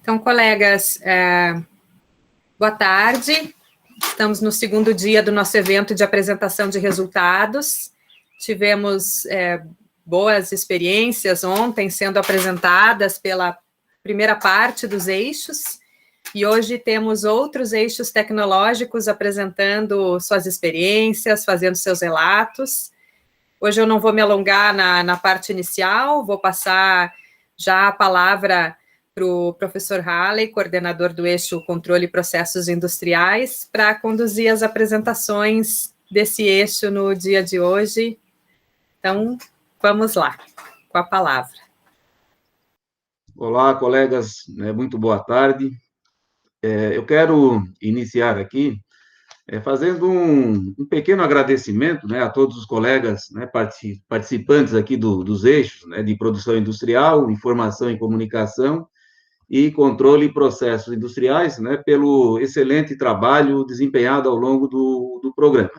Então, colegas, boa tarde. Estamos no segundo dia do nosso evento de apresentação de resultados. Tivemos boas experiências ontem sendo apresentadas pela primeira parte dos eixos, e hoje temos outros eixos tecnológicos apresentando suas experiências, fazendo seus relatos. Hoje eu não vou me alongar na parte inicial, vou passar já a palavra para o professor Halley, coordenador do eixo Controle e Processos Industriais, para conduzir as apresentações desse eixo no dia de hoje. Então, vamos lá, com a palavra. Olá, colegas, muito boa tarde. Eu quero iniciar aqui fazendo um pequeno agradecimento, a todos os colegas, participantes aqui dos eixos, de produção industrial, informação e comunicação e controle e processos industriais, pelo excelente trabalho desempenhado ao longo do programa.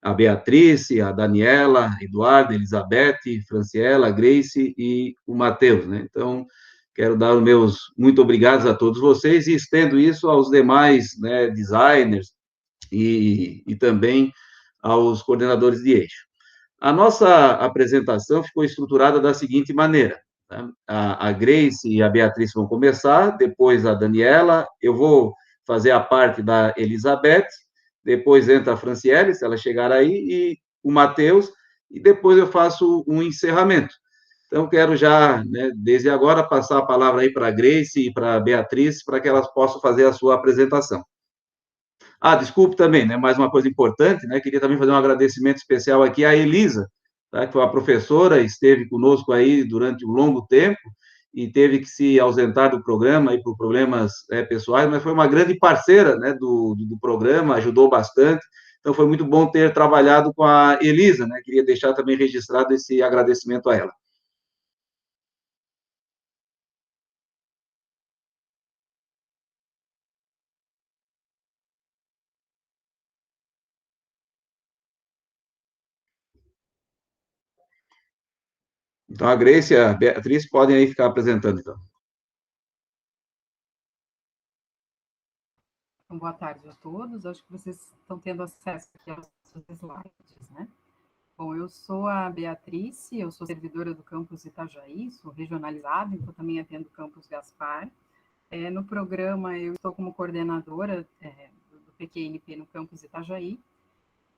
A Beatriz, a Daniela, Eduardo, Elizabeth, Franciela, Grace e o Matheus, Então, quero dar os meus muito obrigados a todos vocês e estendo isso aos demais, designers e também aos coordenadores de eixo. A nossa apresentação ficou estruturada da seguinte maneira: a Grace e a Beatriz vão começar, depois a Daniela, eu vou fazer a parte da Elizabeth, depois entra a Franciele, se ela chegar aí, e o Matheus, e depois eu faço um encerramento. Então, quero já, desde agora, passar a palavra aí para a Grace e para a Beatriz, para que elas possam fazer a sua apresentação. Desculpe também, mais uma coisa importante, queria também fazer um agradecimento especial aqui à Elisa, que foi a professora, esteve conosco aí durante um longo tempo e teve que se ausentar do programa aí por problemas pessoais, mas foi uma grande parceira, do programa, ajudou bastante. Então, foi muito bom ter trabalhado com a Elisa, Queria deixar também registrado esse agradecimento a ela. Então, a Grace e a Beatriz podem aí ficar apresentando, então. Boa tarde a todos. Acho que vocês estão tendo acesso aqui aos slides, Bom, eu sou a Beatriz, eu sou servidora do campus Itajaí, sou regionalizada, então também atendo o campus Gaspar. No programa, eu estou como coordenadora do PQNP no campus Itajaí.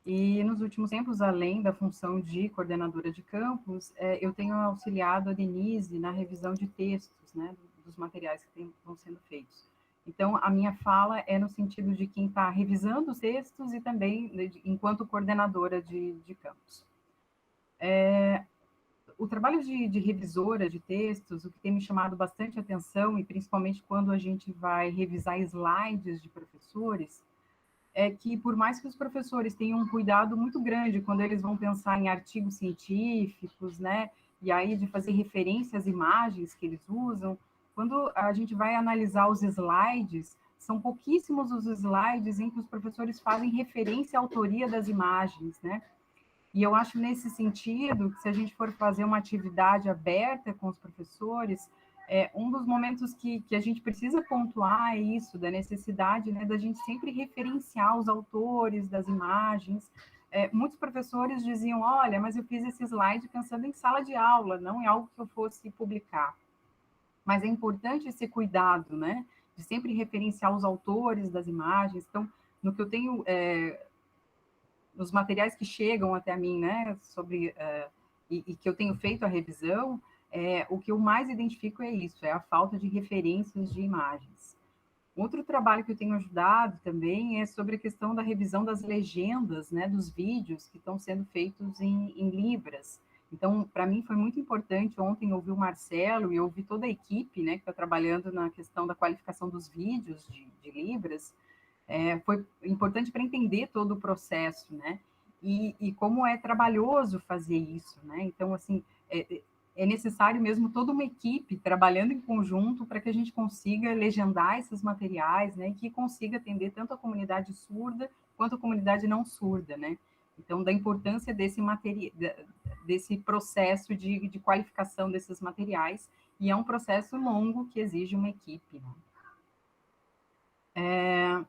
E nos últimos tempos, além da função de coordenadora de campus, eu tenho auxiliado a Denise na revisão de textos, dos materiais que vão sendo feitos. Então, a minha fala é no sentido de quem está revisando os textos e também enquanto coordenadora de campus. O trabalho de revisora de textos, o que tem me chamado bastante atenção, e principalmente quando a gente vai revisar slides de professores, é que, por mais que os professores tenham um cuidado muito grande quando eles vão pensar em artigos científicos, e aí de fazer referência às imagens que eles usam, quando a gente vai analisar os slides, são pouquíssimos os slides em que os professores fazem referência à autoria das imagens, E eu acho, nesse sentido, que se a gente for fazer uma atividade aberta com os professores, um dos momentos que a gente precisa pontuar é isso, da necessidade da gente sempre referenciar os autores das imagens. Muitos professores diziam, olha, mas eu fiz esse slide pensando em sala de aula, não em algo que eu fosse publicar. Mas é importante esse cuidado, de sempre referenciar os autores das imagens. Então, no que eu tenho... nos materiais que chegam até mim, sobre... e que eu tenho feito a revisão, o que eu mais identifico é isso, é a falta de referências de imagens. Outro trabalho que eu tenho ajudado também é sobre a questão da revisão das legendas, dos vídeos que estão sendo feitos em Libras. Então, para mim foi muito importante ontem ouvir o Marcelo e ouvir toda a equipe, que está trabalhando na questão da qualificação dos vídeos de Libras. Foi importante para entender todo o processo, E como é trabalhoso fazer isso, Então, assim, é necessário mesmo toda uma equipe trabalhando em conjunto para que a gente consiga legendar esses materiais, e que consiga atender tanto a comunidade surda quanto a comunidade não surda, Então, da importância desse processo de qualificação desses materiais, e é um processo longo que exige uma equipe,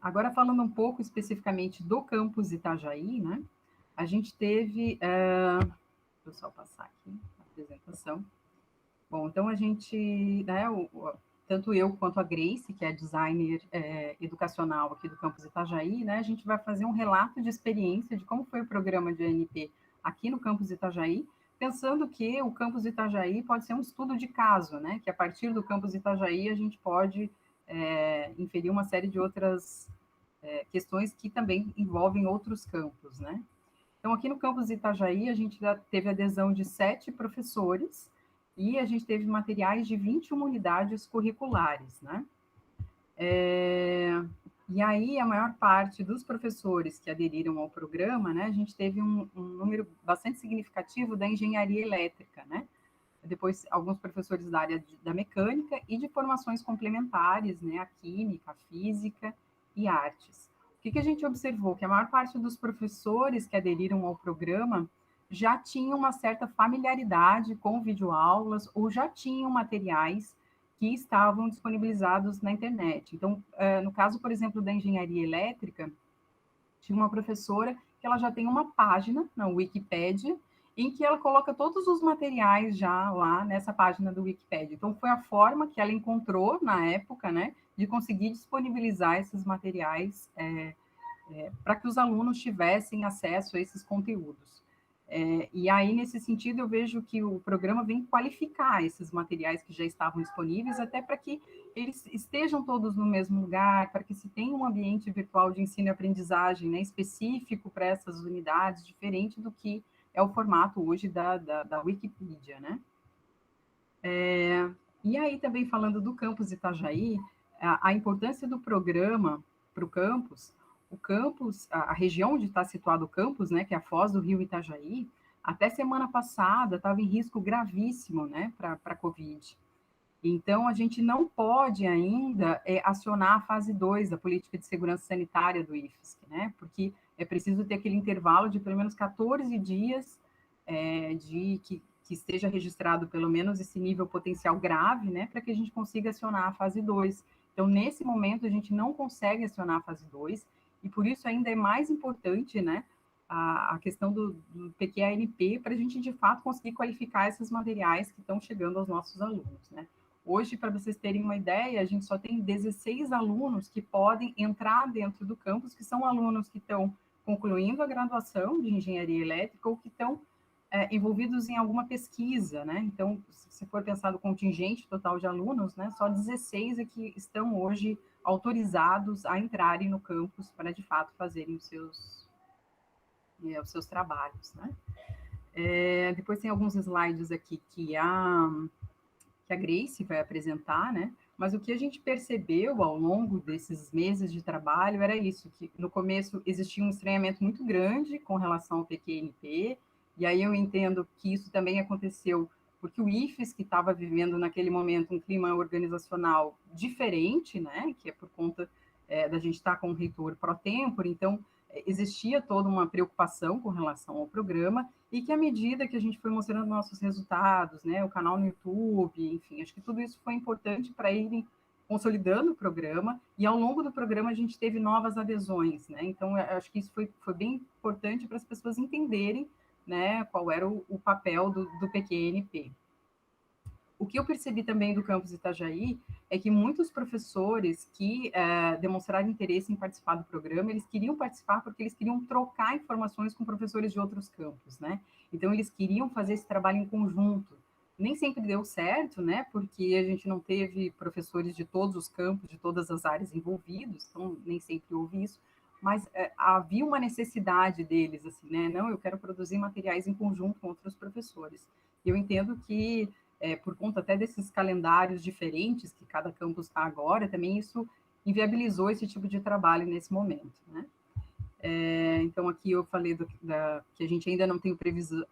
Agora, falando um pouco especificamente do campus Itajaí, né? A gente teve... deixa eu só passar aqui a apresentação. Bom, então a gente, né, tanto eu quanto a Grace, que é designer educacional aqui do campus Itajaí, né, a gente vai fazer um relato de experiência de como foi o programa de ANP aqui no campus Itajaí, pensando que o campus Itajaí pode ser um estudo de caso, né, que a partir do campus Itajaí a gente pode inferir uma série de outras questões que também envolvem outros campos, né. Então, aqui no campus Itajaí, a gente já teve adesão de 7 professores e a gente teve materiais de 21 unidades curriculares, né? E aí, a maior parte dos professores que aderiram ao programa, né, a gente teve um número bastante significativo da engenharia elétrica, né? Depois, alguns professores da área da mecânica e de formações complementares, né, a química, a física e artes. O que a gente observou? Que a maior parte dos professores que aderiram ao programa já tinham uma certa familiaridade com videoaulas ou já tinham materiais que estavam disponibilizados na internet. Então, no caso, por exemplo, da engenharia elétrica, tinha uma professora que ela já tem uma página na Wikipédia em que ela coloca todos os materiais já lá nessa página do Wikipédia. Então, foi a forma que ela encontrou na época, né, de conseguir disponibilizar esses materiais para que os alunos tivessem acesso a esses conteúdos. E aí, nesse sentido, eu vejo que o programa vem qualificar esses materiais que já estavam disponíveis, até para que eles estejam todos no mesmo lugar, para que se tenha um ambiente virtual de ensino e aprendizagem, né, específico para essas unidades, diferente do que é o formato hoje da Wikipedia, né? E aí, também falando do campus Itajaí, a importância do programa para o campus, a região onde está situado o campus, né, que é a foz do rio Itajaí, até semana passada estava em risco gravíssimo, né, para a Covid. Então, a gente não pode ainda acionar a fase 2 da política de segurança sanitária do IFSC, né, porque é preciso ter aquele intervalo de pelo menos 14 dias que esteja registrado pelo menos esse nível potencial grave, né, para que a gente consiga acionar a fase 2. Então, nesse momento, a gente não consegue acionar a fase 2, e por isso ainda é mais importante, né, a questão do PQANP, para a gente, de fato, conseguir qualificar esses materiais que estão chegando aos nossos alunos, né. Hoje, para vocês terem uma ideia, a gente só tem 16 alunos que podem entrar dentro do campus, que são alunos que estão concluindo a graduação de engenharia elétrica ou que estão envolvidos em alguma pesquisa, né? Então, se for pensar no contingente total de alunos, né, só 16 é que estão hoje autorizados a entrarem no campus para, de fato, fazerem os seus trabalhos, né? Depois tem alguns slides aqui que a Grace vai apresentar, né? Mas o que a gente percebeu ao longo desses meses de trabalho era isso, que no começo existia um estranhamento muito grande com relação ao PQNP, e aí eu entendo que isso também aconteceu porque o IFES, que estava vivendo naquele momento um clima organizacional diferente, né, que é por conta da gente estar com o reitor pro tempore, então existia toda uma preocupação com relação ao programa, e que à medida que a gente foi mostrando nossos resultados, né, o canal no YouTube, enfim, acho que tudo isso foi importante para irem consolidando o programa, e ao longo do programa a gente teve novas adesões, né, então acho que isso foi bem importante para as pessoas entenderem, né, qual era o papel do PQNP. O que eu percebi também do campus Itajaí é que muitos professores que demonstraram interesse em participar do programa, eles queriam participar porque eles queriam trocar informações com professores de outros campos, né? Então, eles queriam fazer esse trabalho em conjunto. Nem sempre deu certo, né? Porque a gente não teve professores de todos os campos, de todas as áreas envolvidos, então nem sempre houve isso, mas havia uma necessidade deles, assim, né? Não, eu quero produzir materiais em conjunto com outros professores. E eu entendo que por conta até desses calendários diferentes que cada campus está agora, também isso inviabilizou esse tipo de trabalho nesse momento, né? Então, aqui eu falei que a gente ainda não tem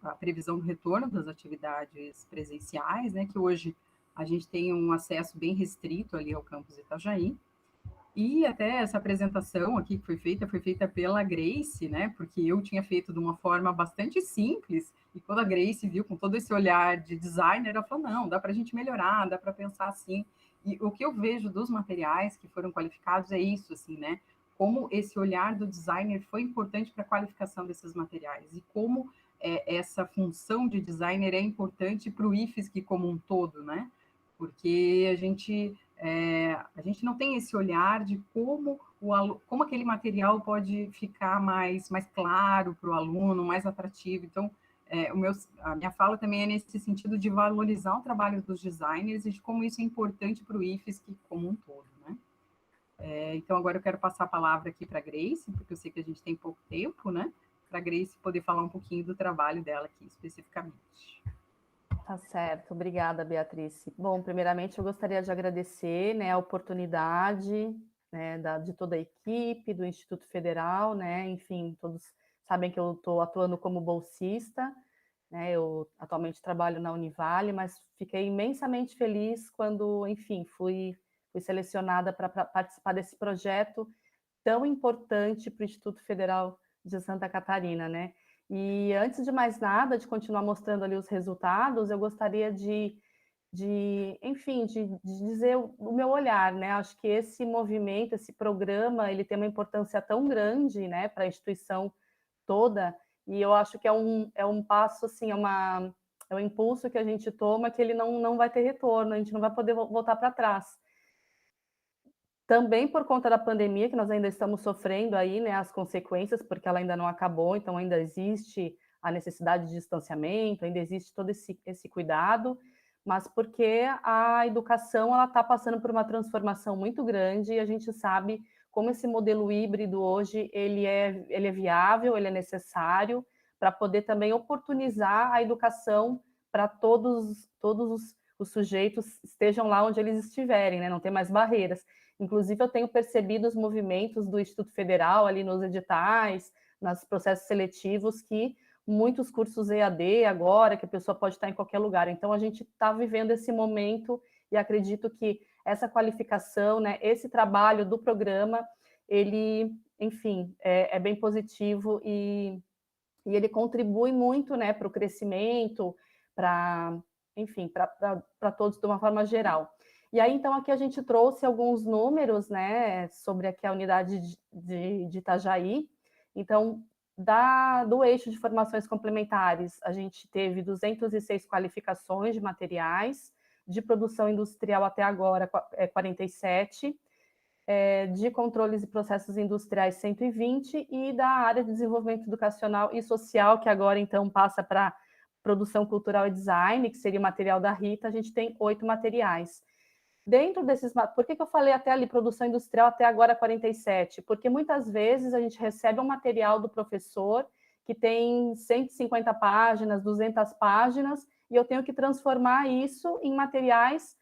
a previsão do retorno das atividades presenciais, né? Que hoje a gente tem um acesso bem restrito ali ao campus Itajaí. E até essa apresentação aqui que foi feita pela Grace, né? Porque eu tinha feito de uma forma bastante simples, e quando a Grace viu com todo esse olhar de designer, ela falou: não, dá para a gente melhorar, dá para pensar assim. E o que eu vejo dos materiais que foram qualificados é isso, assim, né? Como esse olhar do designer foi importante para a qualificação desses materiais, e como essa função de designer é importante para o IFSC como um todo, né? Porque a gente não tem esse olhar de como aquele material pode ficar mais claro para o aluno, mais atrativo. Então, a minha fala também é nesse sentido de valorizar o trabalho dos designers e de como isso é importante para o IFSC como um todo, né? Então, agora eu quero passar a palavra aqui para a Grace, porque eu sei que a gente tem pouco tempo, né? Para a Grace poder falar um pouquinho do trabalho dela aqui, especificamente. Tá certo, obrigada, Beatriz. Bom, primeiramente eu gostaria de agradecer, né, a oportunidade, né, de toda a equipe do Instituto Federal, né, enfim, todos sabem que eu estou atuando como bolsista, né, eu atualmente trabalho na Univale, mas fiquei imensamente feliz quando, enfim, fui selecionada para participar desse projeto tão importante para o Instituto Federal de Santa Catarina, né? E antes de mais nada, de continuar mostrando ali os resultados, eu gostaria enfim, de dizer o meu olhar, né? Acho que esse movimento, esse programa, ele tem uma importância tão grande, né, para a instituição toda, e eu acho que é um passo, assim, é um impulso que a gente toma que ele não vai ter retorno, a gente não vai poder voltar para trás. Também por conta da pandemia, que nós ainda estamos sofrendo aí, né, as consequências, porque ela ainda não acabou, então ainda existe a necessidade de distanciamento, ainda existe todo esse cuidado, mas porque a educação ela está passando por uma transformação muito grande e a gente sabe como esse modelo híbrido hoje ele é viável, ele é necessário para poder também oportunizar a educação para todos os sujeitos estejam lá onde eles estiverem, né, não tem mais barreiras. Inclusive, eu tenho percebido os movimentos do Instituto Federal ali nos editais, nos processos seletivos, que muitos cursos EAD agora, que a pessoa pode estar em qualquer lugar. Então, a gente está vivendo esse momento e acredito que essa qualificação, né, esse trabalho do programa, ele, enfim, é bem positivo e ele contribui muito, né, para o crescimento, enfim, para todos de uma forma geral. E aí, então, aqui a gente trouxe alguns números, né, sobre aqui a unidade de Itajaí. Então, do eixo de formações complementares, a gente teve 206 qualificações de materiais, de produção industrial até agora, 47, de controles e processos industriais, 120, e da área de desenvolvimento educacional e social, que agora, então, passa para produção cultural e design, que seria o material da Rita, a gente tem 8 materiais. Dentro desses... Por que eu falei até ali produção industrial até agora 47? Porque muitas vezes a gente recebe um material do professor que tem 150 páginas, 200 páginas, e eu tenho que transformar isso em materiais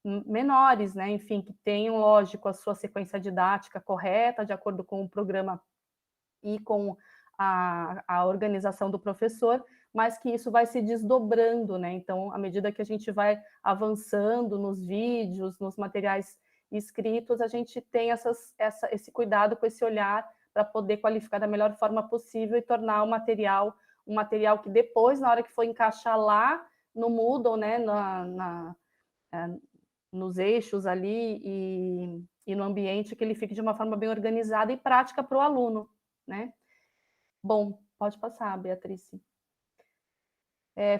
menores, né? Enfim, que tenham, lógico, a sua sequência didática correta, de acordo com o programa e com a organização do professor, mas que isso vai se desdobrando, né? Então, à medida que a gente vai avançando nos vídeos, nos materiais escritos, a gente tem esse cuidado com esse olhar para poder qualificar da melhor forma possível e tornar o material um material que depois, na hora que for encaixar lá no Moodle, né, nos eixos ali e no ambiente, que ele fique de uma forma bem organizada e prática para o aluno, né? Bom, pode passar, Beatriz.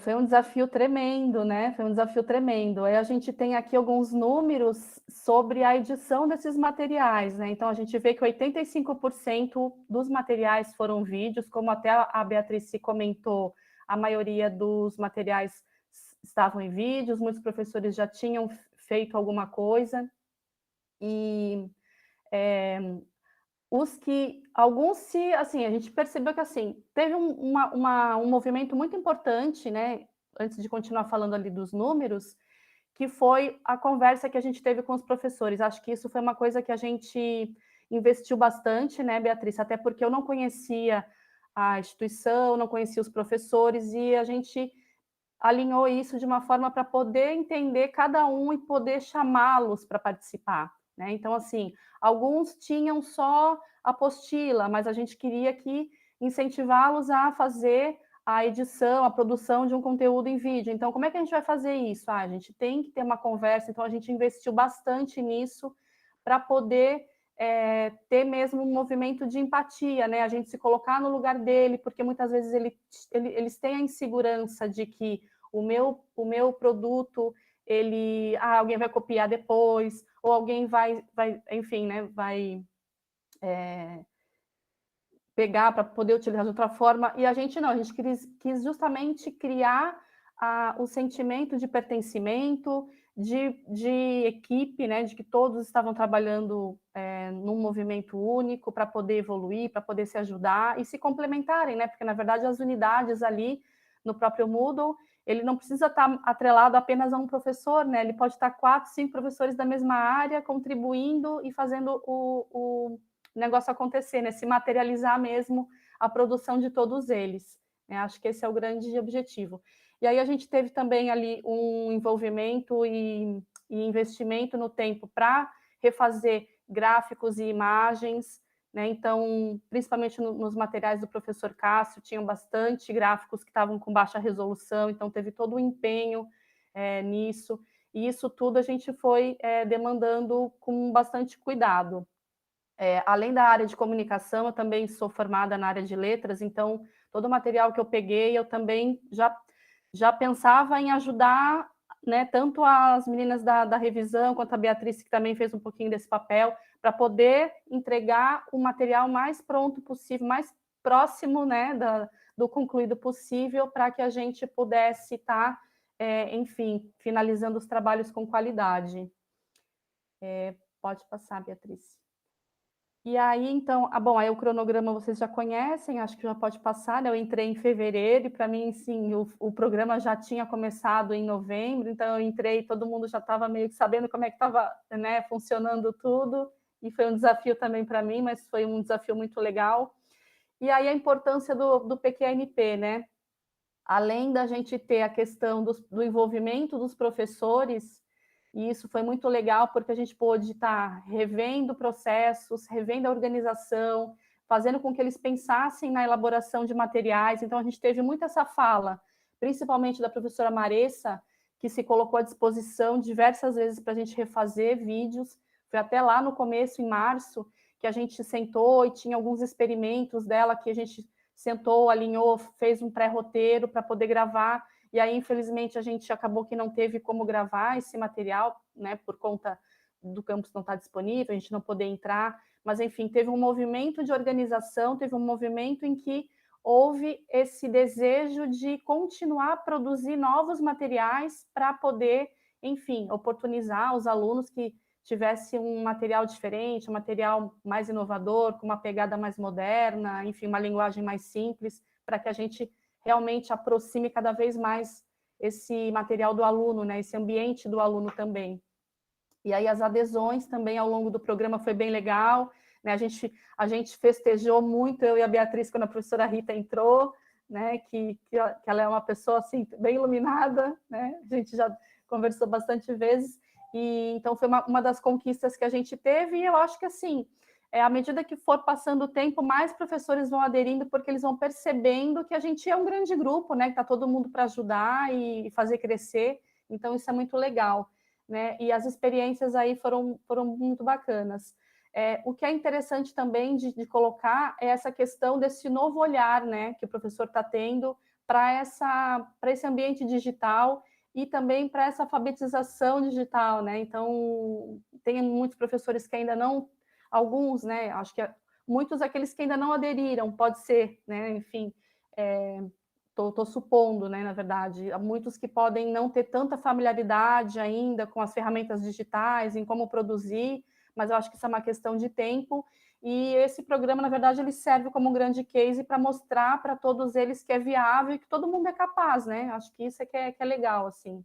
Foi um desafio tremendo, né? Foi um desafio tremendo. Aí a gente tem aqui alguns números sobre a edição desses materiais, né? Então a gente vê que 85% dos materiais foram vídeos, como até a Beatriz comentou, a maioria dos materiais estavam em vídeos, muitos professores já tinham feito alguma coisa, e alguns assim, a gente percebeu que, assim, teve um movimento muito importante, né, antes de continuar falando ali dos números, que foi a conversa que a gente teve com os professores. Acho que isso foi uma coisa que a gente investiu bastante, né, Beatriz, até porque eu não conhecia a instituição, não conhecia os professores, e a gente alinhou isso de uma forma para poder entender cada um e poder chamá-los para participar, né? Então, assim, alguns tinham só apostila, mas a gente queria que incentivá-los a fazer a edição, a produção de um conteúdo em vídeo. Então, como é que a gente vai fazer isso? A gente tem que ter uma conversa, então a gente investiu bastante nisso para poder ter mesmo um movimento de empatia, né? A gente se colocar no lugar dele, porque muitas vezes eles têm a insegurança de que o meu produto, alguém vai copiar depois, ou alguém vai enfim, né, vai pegar para poder utilizar de outra forma, e a gente não, a gente quis justamente criar o sentimento de pertencimento, de equipe, né, de que todos estavam trabalhando num movimento único para poder evoluir, para poder se ajudar e se complementarem, né, porque na verdade as unidades ali no próprio Moodle, ele não precisa estar atrelado apenas a um professor, né, ele pode estar 4, 5 professores da mesma área contribuindo e fazendo o negócio acontecer, né? Se materializar mesmo a produção de todos eles, né? Acho que esse é o grande objetivo. E aí a gente teve também ali um envolvimento e investimento no tempo para refazer gráficos e imagens, né? Então, principalmente nos materiais do professor Cássio, tinham bastante gráficos que estavam com baixa resolução, então teve todo o empenho nisso, e isso tudo a gente foi demandando com bastante cuidado. Além da área de comunicação, eu também sou formada na área de letras, então todo o material que eu peguei, eu também já pensava em ajudar, né, tanto as meninas da revisão, quanto a Beatriz, que também fez um pouquinho desse papel, para poder entregar o material mais pronto possível, mais próximo, né, do concluído possível, para que a gente pudesse estar, enfim, finalizando os trabalhos com qualidade. Pode passar, Beatriz. E aí, então, bom, aí o cronograma vocês já conhecem, acho que já pode passar, né? Eu entrei em fevereiro e, para mim, sim, o programa já tinha começado em novembro, então eu entrei, todo mundo já estava meio que sabendo como é que estava, né, funcionando tudo, e foi um desafio também para mim, mas foi um desafio muito legal. E aí a importância do PQNP, né? Além da gente ter a questão do envolvimento dos professores, e isso foi muito legal, porque a gente pôde estar revendo processos, revendo a organização, fazendo com que eles pensassem na elaboração de materiais. Então, a gente teve muito essa fala, principalmente da professora Maressa, que se colocou à disposição diversas vezes para a gente refazer vídeos. Foi até lá no começo, em março, que a gente sentou e tinha alguns experimentos dela que a gente sentou, alinhou, fez um pré-roteiro para poder gravar. E aí, infelizmente, a gente acabou que não teve como gravar esse material, né, por conta do campus não estar disponível, a gente não poder entrar, mas, enfim, teve um movimento de organização, teve um movimento em que houve esse desejo de continuar a produzir novos materiais para poder, enfim, oportunizar os alunos que tivessem um material diferente, um material mais inovador, com uma pegada mais moderna, enfim, uma linguagem mais simples, para que a gente realmente aproxime cada vez mais esse material do aluno, né, esse ambiente do aluno também. E aí as adesões também ao longo do programa foi bem legal, né, a gente festejou muito, eu e a Beatriz, quando a professora Rita entrou, né, que ela é uma pessoa, assim, bem iluminada, né, a gente já conversou bastante vezes, e então foi uma das conquistas que a gente teve, e eu acho que, assim, à medida que for passando o tempo, mais professores vão aderindo, porque eles vão percebendo que a gente é um grande grupo, né? Que está todo mundo para ajudar e fazer crescer. Então, isso é muito legal, né? E as experiências aí foram muito bacanas. O que é interessante também de colocar é essa questão desse novo olhar, né? Que o professor está tendo para esse ambiente digital e também para essa alfabetização digital, né? Então, tem muitos professores que ainda não... Alguns, né, acho que muitos aqueles que ainda não aderiram, pode ser, né, enfim, estou supondo, né, na verdade, há muitos que podem não ter tanta familiaridade ainda com as ferramentas digitais, em como produzir, mas eu acho que isso é uma questão de tempo, e esse programa, na verdade, ele serve como um grande case para mostrar para todos eles que é viável e que todo mundo é capaz, né, acho que isso que é legal, assim.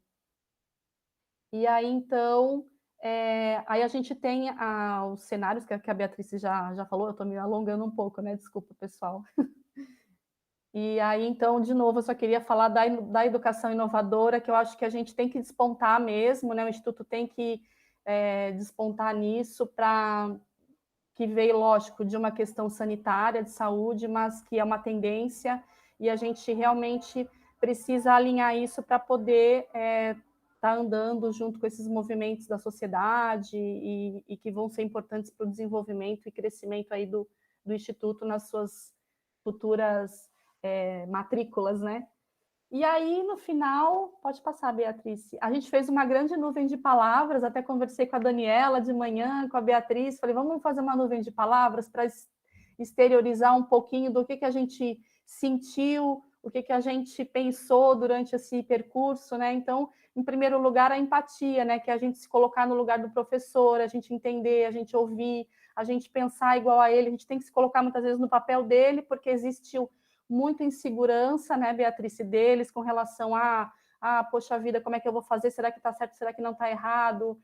E aí, então... aí a gente tem os cenários que a Beatriz já falou, eu estou me alongando um pouco, né? Desculpa, pessoal. E aí, então, de novo, eu só queria falar da educação inovadora, que eu acho que a gente tem que despontar mesmo, né? O Instituto tem que despontar nisso para que veio, lógico, de uma questão sanitária, de saúde, mas que é uma tendência e a gente realmente precisa alinhar isso para poder estar andando junto com esses movimentos da sociedade e que vão ser importantes para o desenvolvimento e crescimento aí do Instituto nas suas futuras matrículas, né? E aí, no final, pode passar, Beatriz. A gente fez uma grande nuvem de palavras, até conversei com a Daniela de manhã, com a Beatriz, falei, vamos fazer uma nuvem de palavras para exteriorizar um pouquinho do que a gente sentiu, o que a gente pensou durante esse percurso, né? Então, em primeiro lugar, a empatia, né? Que é a gente se colocar no lugar do professor, a gente entender, a gente ouvir, a gente pensar igual a ele, a gente tem que se colocar muitas vezes no papel dele, porque existe muita insegurança, né, Beatriz, deles com relação poxa vida, como é que eu vou fazer? Será que está certo? Será que não está errado?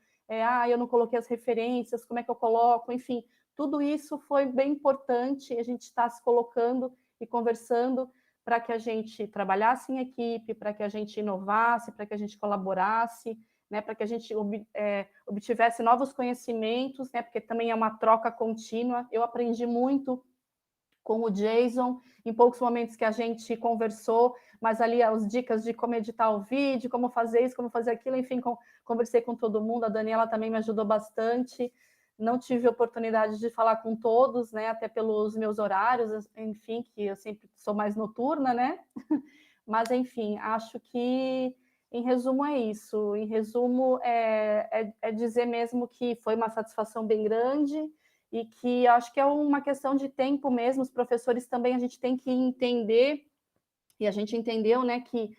Eu não coloquei as referências, como é que eu coloco? Enfim, tudo isso foi bem importante, a gente está se colocando e conversando para que a gente trabalhasse em equipe, para que a gente inovasse, para que a gente colaborasse, né, para que a gente obtivesse novos conhecimentos, né, porque também é uma troca contínua. Eu aprendi muito com o Jason, em poucos momentos que a gente conversou, mas ali as dicas de como editar o vídeo, como fazer isso, como fazer aquilo, enfim, conversei com todo mundo, a Daniela também me ajudou bastante, não tive oportunidade de falar com todos, né, até pelos meus horários, enfim, que eu sempre sou mais noturna, né, mas, enfim, acho que, em resumo, é isso, em resumo, é dizer mesmo que foi uma satisfação bem grande, e que acho que é uma questão de tempo mesmo, os professores também, a gente tem que entender, e a gente entendeu, né, que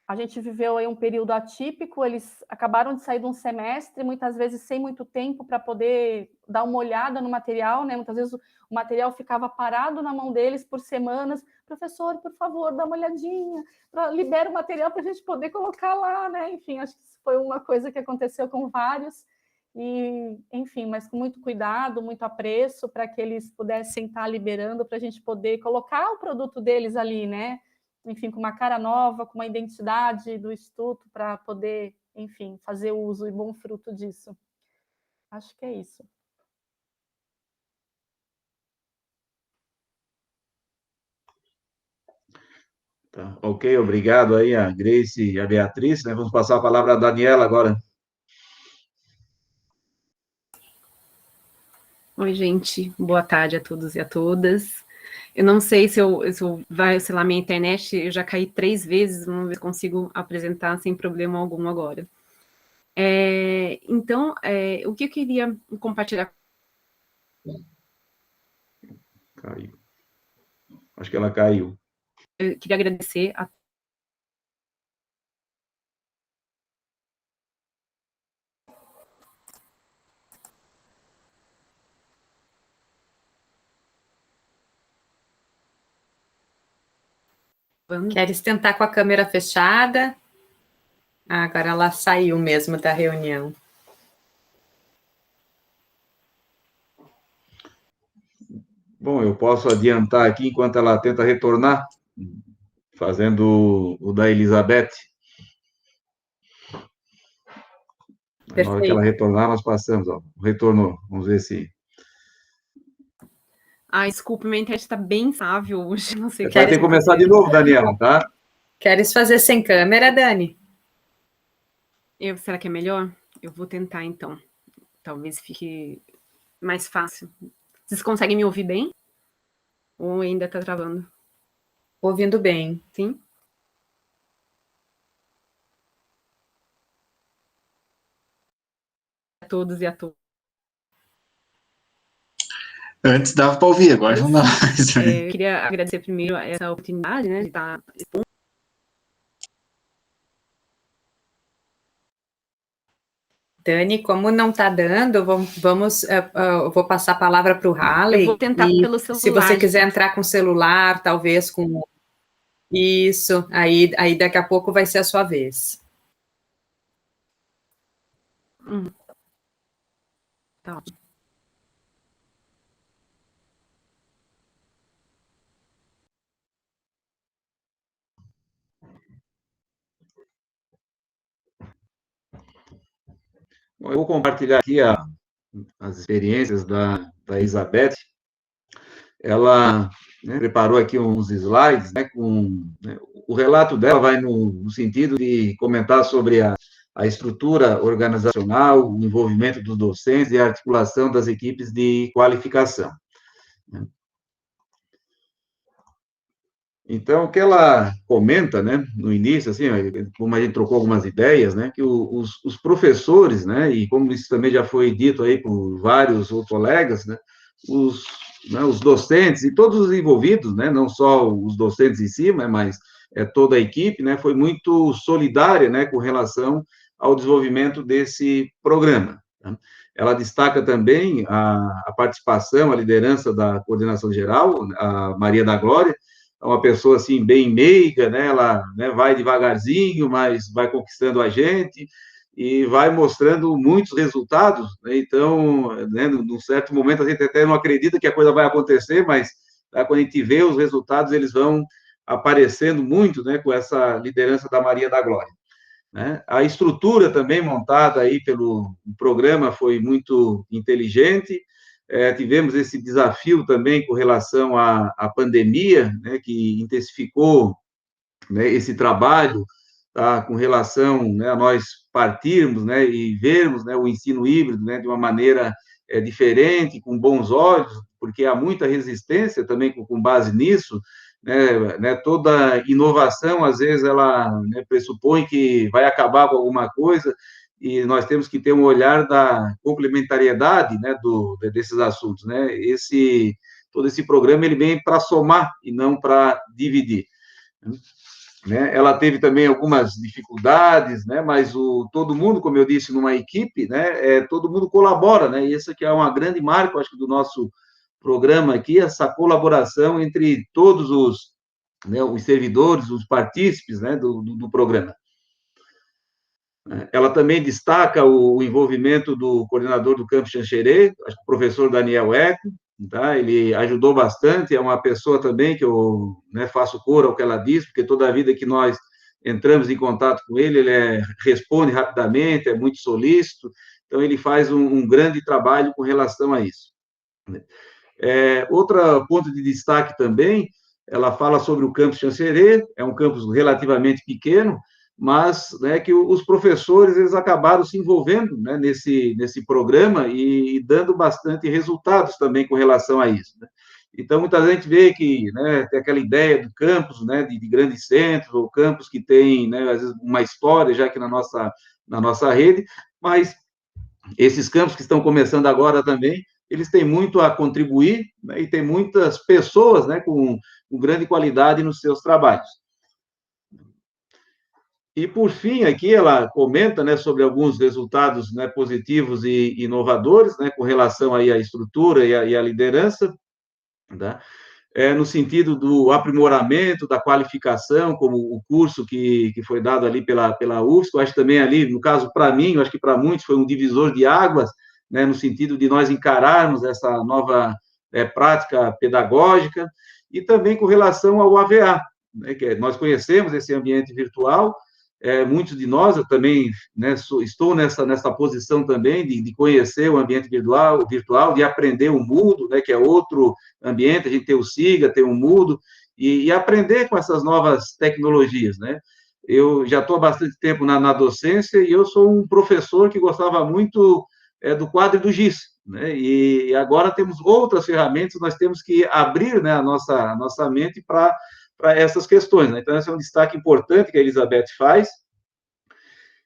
a gente viveu aí um período atípico, eles acabaram de sair de um semestre, muitas vezes sem muito tempo para poder dar uma olhada no material, né, muitas vezes o material ficava parado na mão deles por semanas, professor, por favor, dá uma olhadinha, libera o material para a gente poder colocar lá, né, enfim, acho que isso foi uma coisa que aconteceu com vários, e, enfim, mas com muito cuidado, muito apreço, para que eles pudessem estar liberando, para a gente poder colocar o produto deles ali, né? Enfim, com uma cara nova, com uma identidade do Instituto, para poder, enfim, fazer uso e bom fruto disso. Acho que é isso. Tá, ok, obrigado aí a Grace e a Beatriz, né? Vamos passar a palavra à Daniela agora. Oi, gente, boa tarde a todos e a todas. Eu não sei se vai, sei lá, minha internet, eu já caí 3 vezes, vamos ver se consigo apresentar sem problema algum agora. Então, o que eu queria compartilhar? Caiu. Acho que ela caiu. Eu queria agradecer a Queres tentar com a câmera fechada? Agora ela saiu mesmo da reunião. Bom, eu posso adiantar aqui enquanto ela tenta retornar, fazendo o da Elizabeth. Na hora que ela retornar, nós passamos, ó. Retornou. Vamos ver se. desculpa, minha internet está bem instável hoje, não sei o que. Vai ter que começar de novo, Daniela, tá? Queres fazer sem câmera, Dani? Será que é melhor? Eu vou tentar, então. Talvez fique mais fácil. Vocês conseguem me ouvir bem? Ou ainda está travando? Ouvindo bem. Sim? A todos e a todas. Antes dava para ouvir, agora não dá mais. Eu queria agradecer primeiro essa oportunidade, né, de estar expondo. Dani, como não está dando, eu vou passar a palavra para o Halley. Eu vou tentar pelo celular. Se você quiser entrar com o celular, talvez com isso, aí daqui a pouco vai ser a sua vez. Tá. Bom, eu vou compartilhar aqui as experiências da Elizabeth. Ela, né, preparou aqui uns slides, né, o relato dela vai no sentido de comentar sobre a estrutura organizacional, o envolvimento dos docentes e a articulação das equipes de qualificação. Então, o que ela comenta, né, no início, assim, como a gente trocou algumas ideias, né, que os professores, né, e como isso também já foi dito aí por vários outros colegas, né, os docentes e todos os envolvidos, né, não só os docentes em si, mas toda a equipe, né, foi muito solidária, né, com relação ao desenvolvimento desse programa. Tá? Ela destaca também a participação, a liderança da coordenação geral, a Maria da Glória, uma pessoa, assim, bem meiga, né, ela, né, vai devagarzinho, mas vai conquistando a gente, e vai mostrando muitos resultados, né? Então, né, num certo momento, a gente até não acredita que a coisa vai acontecer, mas tá, quando a gente vê os resultados, eles vão aparecendo muito, né, com essa liderança da Maria da Glória. Né? A estrutura também montada aí pelo programa foi muito inteligente. Tivemos esse desafio também com relação à pandemia, né, que intensificou, né, esse trabalho, tá, com relação, né, a nós partirmos, né, e vermos, né, o ensino híbrido, né, de uma maneira diferente, com bons olhos, porque há muita resistência também com base nisso, né, toda inovação, às vezes, ela, né, pressupõe que vai acabar com alguma coisa, e nós temos que ter um olhar da complementariedade, né, desses assuntos, né, todo esse programa, ele vem para somar e não para dividir, né? Ela teve também algumas dificuldades, né, mas todo mundo, como eu disse, numa equipe, né, todo mundo colabora, né, e essa que é uma grande marca, eu acho, do nosso programa aqui, essa colaboração entre todos os servidores, os partícipes, né, do programa. Ela também destaca o envolvimento do coordenador do Campus Xanxerê, acho que o professor Daniel Eco, tá? Ele ajudou bastante, é uma pessoa também que eu, né, faço coro ao que ela diz, porque toda a vida que nós entramos em contato com ele responde rapidamente, é muito solícito, então ele faz um grande trabalho com relação a isso. Outro ponto de destaque também, ela fala sobre o Campus Xanxerê, é um campus relativamente pequeno, mas, né, que os professores, eles acabaram se envolvendo, né, nesse programa e dando bastante resultados também com relação a isso, né? Então, muita gente vê que, né, tem aquela ideia do campus, né, de grandes centros, ou campus que tem, né, às vezes, uma história já aqui na nossa rede, mas esses campos que estão começando agora também, eles têm muito a contribuir, né, e tem muitas pessoas, né, com grande qualidade nos seus trabalhos. E, por fim, aqui ela comenta, né, sobre alguns resultados, né, positivos e inovadores, né, com relação aí à estrutura e à liderança, tá? No sentido do aprimoramento, da qualificação, como o curso que foi dado ali pela UFSC, eu acho também ali, no caso, para mim, eu acho que para muitos foi um divisor de águas, né, no sentido de nós encararmos essa nova prática pedagógica, e também com relação ao AVA, né, que nós conhecemos esse ambiente virtual. Muitos de nós, eu também, né, estou nessa posição também de conhecer o ambiente virtual, de aprender o Moodle, né, que é outro ambiente, a gente tem o SIGA, tem o Moodle, e aprender com essas novas tecnologias, né? Eu já estou há bastante tempo na docência e eu sou um professor que gostava muito do quadro e do GIS, né? E agora temos outras ferramentas, nós temos que abrir, né, a nossa mente para essas questões, né? Então, esse é um destaque importante que a Elizabeth faz.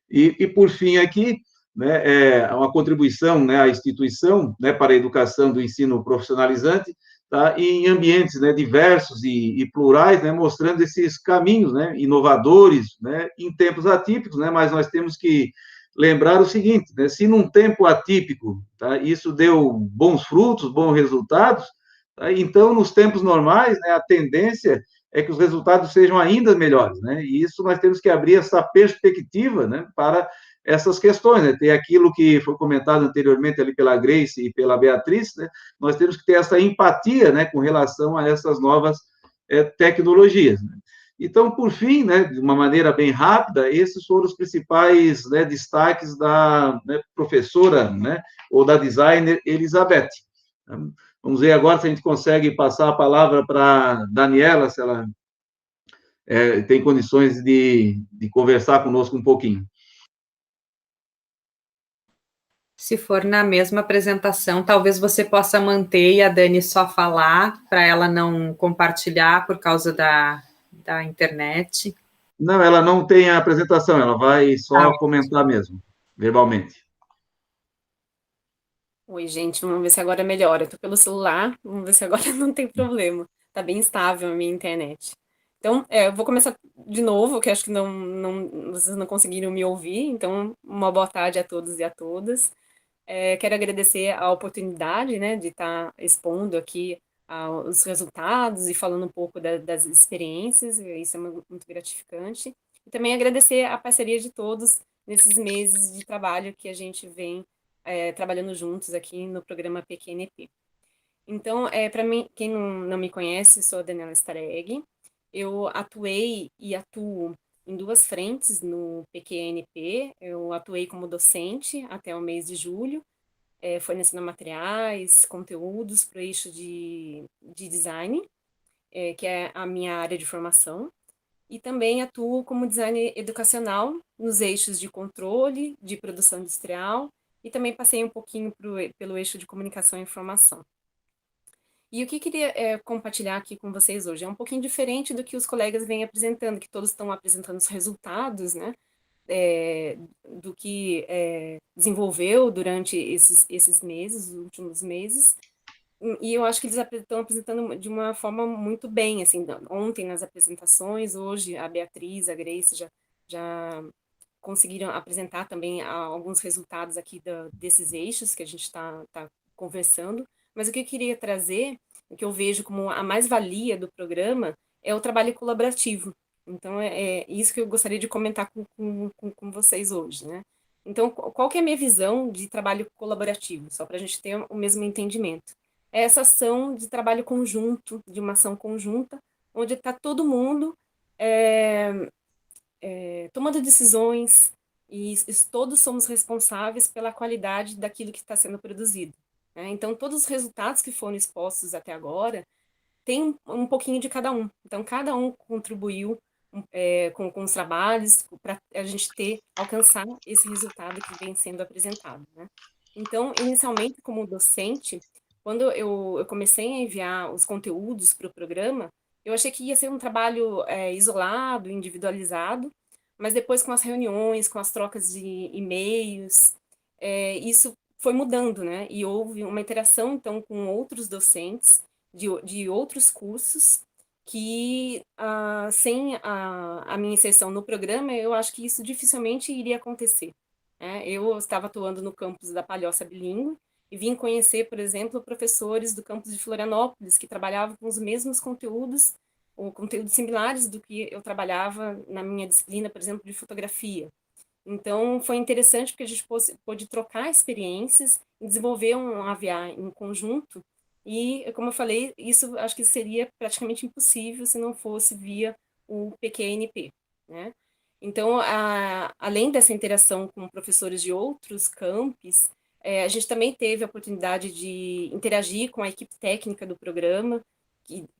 E por fim, aqui, né, uma contribuição, né, à instituição, né, para a educação do ensino profissionalizante, tá, em ambientes, né, diversos e plurais, né, mostrando esses caminhos, né, inovadores, né, em tempos atípicos, né, mas nós temos que lembrar o seguinte, né, se num tempo atípico, tá, isso deu bons frutos, bons resultados, tá, então, nos tempos normais, né, a tendência é que os resultados sejam ainda melhores, né? E isso nós temos que abrir essa perspectiva, né, para essas questões, né? Tem aquilo que foi comentado anteriormente ali pela Grace e pela Beatriz, né? Nós temos que ter essa empatia, né, com relação a essas novas tecnologias, né? Então, por fim, né, de uma maneira bem rápida, esses foram os principais, né, destaques da, né, professora, né, ou da designer Elizabeth. Vamos ver agora se a gente consegue passar a palavra para Daniela, se ela tem condições de conversar conosco um pouquinho. Se for na mesma apresentação, talvez você possa manter e a Dani só falar, para ela não compartilhar por causa da internet. Não, ela não tem a apresentação, ela vai só comentar mesmo, verbalmente. Oi, gente, vamos ver se agora melhora. Eu tô pelo celular, vamos ver se agora não tem problema. Tá bem estável a minha internet. Então, eu vou começar de novo, que acho que vocês não conseguiram me ouvir. Então, uma boa tarde a todos e a todas. Quero agradecer a oportunidade, né, de estar expondo aqui os resultados e falando um pouco das experiências. Isso é muito gratificante. E também agradecer a parceria de todos nesses meses de trabalho que a gente vem trabalhando juntos aqui no programa PQNP. Então, para mim, quem não me conhece, sou a Daniela Stareg. Eu atuei e atuo em duas frentes no PQNP. Eu atuei como docente até o mês de julho, fornecendo materiais, conteúdos para o eixo de design, que é a minha área de formação. E também atuo como designer educacional nos eixos de controle, de produção industrial, e também passei um pouquinho pelo eixo de comunicação e informação. E o que queria compartilhar aqui com vocês hoje é um pouquinho diferente do que os colegas vêm apresentando, que todos estão apresentando os resultados, né, do que desenvolveu durante esses meses, os últimos meses. E eu acho que eles estão apresentando de uma forma muito bem, assim, ontem nas apresentações, hoje a Beatriz, a Grace já conseguiram apresentar também alguns resultados aqui desses eixos que a gente está conversando, mas o que eu queria trazer, o que eu vejo como a mais-valia do programa, é o trabalho colaborativo. Então, é isso que eu gostaria de comentar com vocês hoje, né? Então, qual que é a minha visão de trabalho colaborativo? Só para a gente ter o mesmo entendimento. É essa ação de trabalho conjunto, de uma ação conjunta, onde está todo mundo tomando decisões e todos somos responsáveis pela qualidade daquilo que está sendo produzido, né? Então, todos os resultados que foram expostos até agora tem um pouquinho de cada um. Então, cada um contribuiu com os trabalhos para a gente alcançar esse resultado que vem sendo apresentado, né? Então, inicialmente, como docente, quando eu comecei a enviar os conteúdos para o programa, eu achei que ia ser um trabalho isolado, individualizado, mas depois com as reuniões, com as trocas de e-mails, isso foi mudando, né? E houve uma interação, então, com outros docentes de outros cursos que, sem a minha inserção no programa, eu acho que isso dificilmente iria acontecer, né? Eu estava atuando no campus da Palhoça Bilíngue e vim conhecer, por exemplo, professores do campus de Florianópolis que trabalhavam com os mesmos conteúdos, ou conteúdos similares do que eu trabalhava na minha disciplina, por exemplo, de fotografia. Então, foi interessante porque a gente pôde trocar experiências e desenvolver um AVA em conjunto. E, como eu falei, isso acho que seria praticamente impossível se não fosse via o PQNP, né? Então, além dessa interação com professores de outros campos, a gente também teve a oportunidade de interagir com a equipe técnica do programa,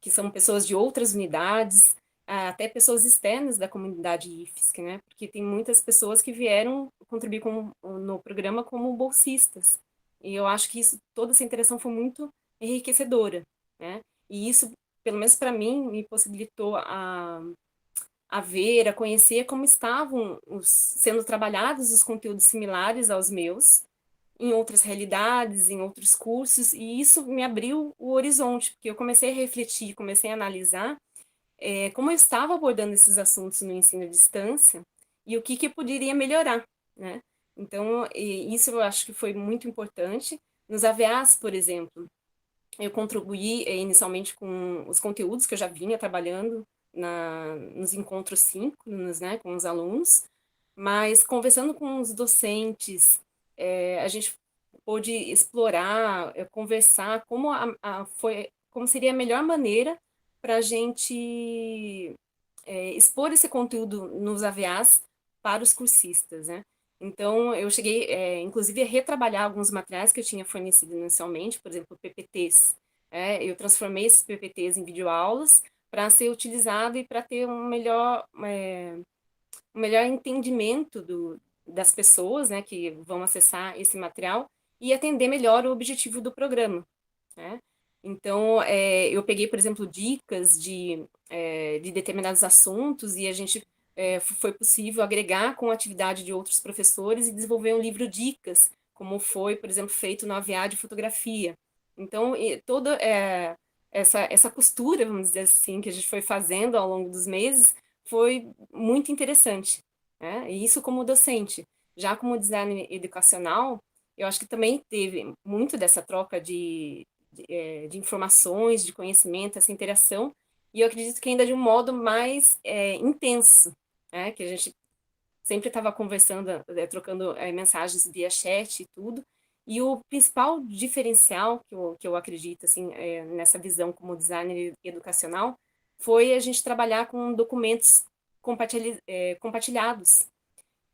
que são pessoas de outras unidades, até pessoas externas da comunidade IFSC, né? Porque tem muitas pessoas que vieram contribuir no programa como bolsistas. E eu acho que toda essa interação foi muito enriquecedora, né? E isso, pelo menos para mim, me possibilitou a ver, a conhecer como estavam sendo trabalhados os conteúdos similares aos meus, em outras realidades, em outros cursos, e isso me abriu o horizonte, porque eu comecei a refletir, comecei a analisar como eu estava abordando esses assuntos no ensino à distância e o que eu poderia melhorar, né? Então, isso eu acho que foi muito importante. Nos AVAs, por exemplo, eu contribuí inicialmente com os conteúdos que eu já vinha trabalhando nos encontros síncronos, né, com os alunos, mas conversando com os docentes, a gente pôde explorar, conversar como seria a melhor maneira para a gente expor esse conteúdo nos AVAs para os cursistas, né? Então, eu cheguei, inclusive, a retrabalhar alguns materiais que eu tinha fornecido inicialmente, por exemplo, PPTs. Eu transformei esses PPTs em videoaulas para ser utilizado e para ter um melhor entendimento das pessoas, né, que vão acessar esse material e atender melhor o objetivo do programa, né? Então, eu peguei, por exemplo, dicas de determinados assuntos e a gente foi possível agregar com a atividade de outros professores e desenvolver um livro dicas, como foi, por exemplo, feito no AVA de fotografia. Então, toda essa costura, vamos dizer assim, que a gente foi fazendo ao longo dos meses, foi muito interessante, né? E isso como docente. Já como design educacional, eu acho que também teve muito dessa troca de informações, de conhecimento, essa interação, e eu acredito que ainda de um modo mais intenso, né? Que a gente sempre estava conversando, trocando mensagens via chat e tudo, e o principal diferencial que eu acredito, assim, nessa visão como designer educacional, foi a gente trabalhar com documentos compartilhados,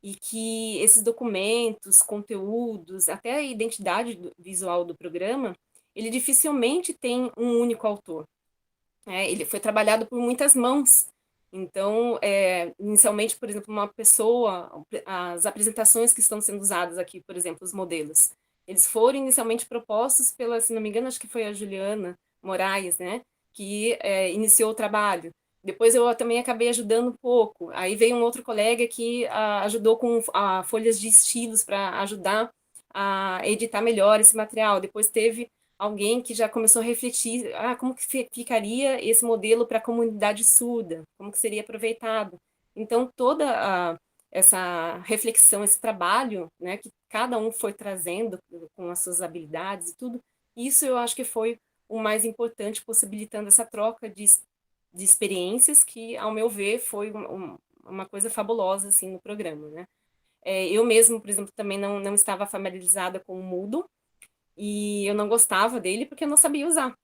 e que esses documentos, conteúdos, até a identidade visual do programa, ele dificilmente tem um único autor. Ele foi trabalhado por muitas mãos. Então, inicialmente, por exemplo, uma pessoa, as apresentações que estão sendo usadas aqui, por exemplo, os modelos, eles foram inicialmente propostos pela, se não me engano, acho que foi a Juliana Moraes, né, que iniciou o trabalho. Depois eu também acabei ajudando um pouco. Aí veio um outro colega que ajudou com folhas de estilos para ajudar a editar melhor esse material. Depois teve alguém que já começou a refletir, como que ficaria esse modelo para a comunidade surda, como que seria aproveitado. Então, toda essa reflexão, esse trabalho, né, que cada um foi trazendo com as suas habilidades e tudo, isso eu acho que foi o mais importante, possibilitando essa troca de experiências que, ao meu ver, foi uma coisa fabulosa, assim, no programa, né? Eu mesmo, por exemplo, também não estava familiarizada com o Moodle, e eu não gostava dele porque eu não sabia usar.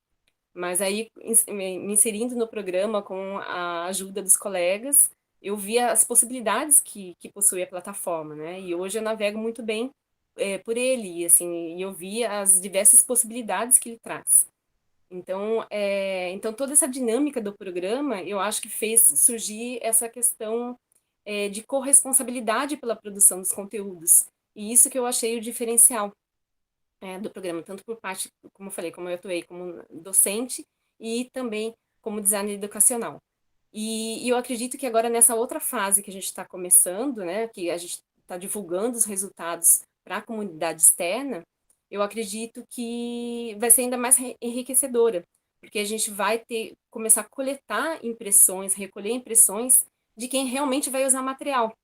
Mas aí, me inserindo no programa com a ajuda dos colegas, eu via as possibilidades que possui a plataforma, né? E hoje eu navego muito bem por ele, e assim, e eu via as diversas possibilidades que ele traz. Então toda essa dinâmica do programa, eu acho que fez surgir essa questão de corresponsabilidade pela produção dos conteúdos. E isso que eu achei o diferencial do programa, tanto por parte, como eu falei, como eu atuei como docente e também como designer educacional. E eu acredito que agora nessa outra fase que a gente está começando, né, que a gente está divulgando os resultados para a comunidade externa, eu acredito que vai ser ainda mais enriquecedora, porque a gente vai começar a coletar impressões, recolher impressões de quem realmente vai usar material.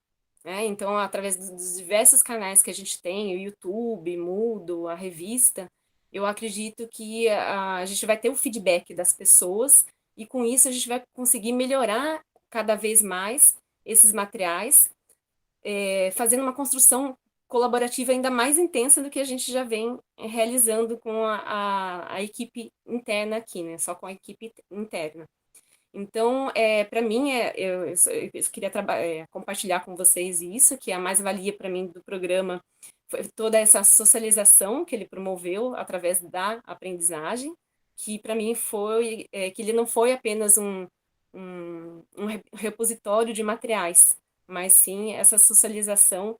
Então, através dos diversos canais que a gente tem, o YouTube, Moodle, a revista, eu acredito que a gente vai ter o feedback das pessoas e com isso a gente vai conseguir melhorar cada vez mais esses materiais, fazendo uma construção colaborativa ainda mais intensa do que a gente já vem realizando com a equipe interna aqui, né? Só com a equipe interna. Então, para mim, eu queria compartilhar com vocês isso, que a mais-valia para mim do programa foi toda essa socialização que ele promoveu através da aprendizagem, que para mim foi que ele não foi apenas um repositório de materiais, mas sim essa socialização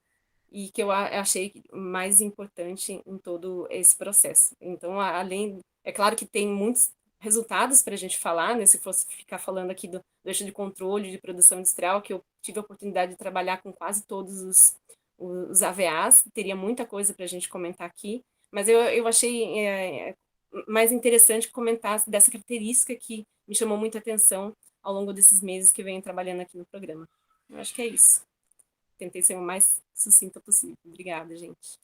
e que eu achei mais importante em todo esse processo. Então, além, é claro que tem muitos resultados para a gente falar, né? Se fosse ficar falando aqui do eixo de controle de produção industrial, que eu tive a oportunidade de trabalhar com quase todos os AVAs, teria muita coisa para a gente comentar aqui, mas eu achei mais interessante comentar dessa característica que me chamou muita atenção ao longo desses meses que eu venho trabalhando aqui no programa. Eu acho que é isso. Tentei ser o mais sucinta possível. Obrigada, gente.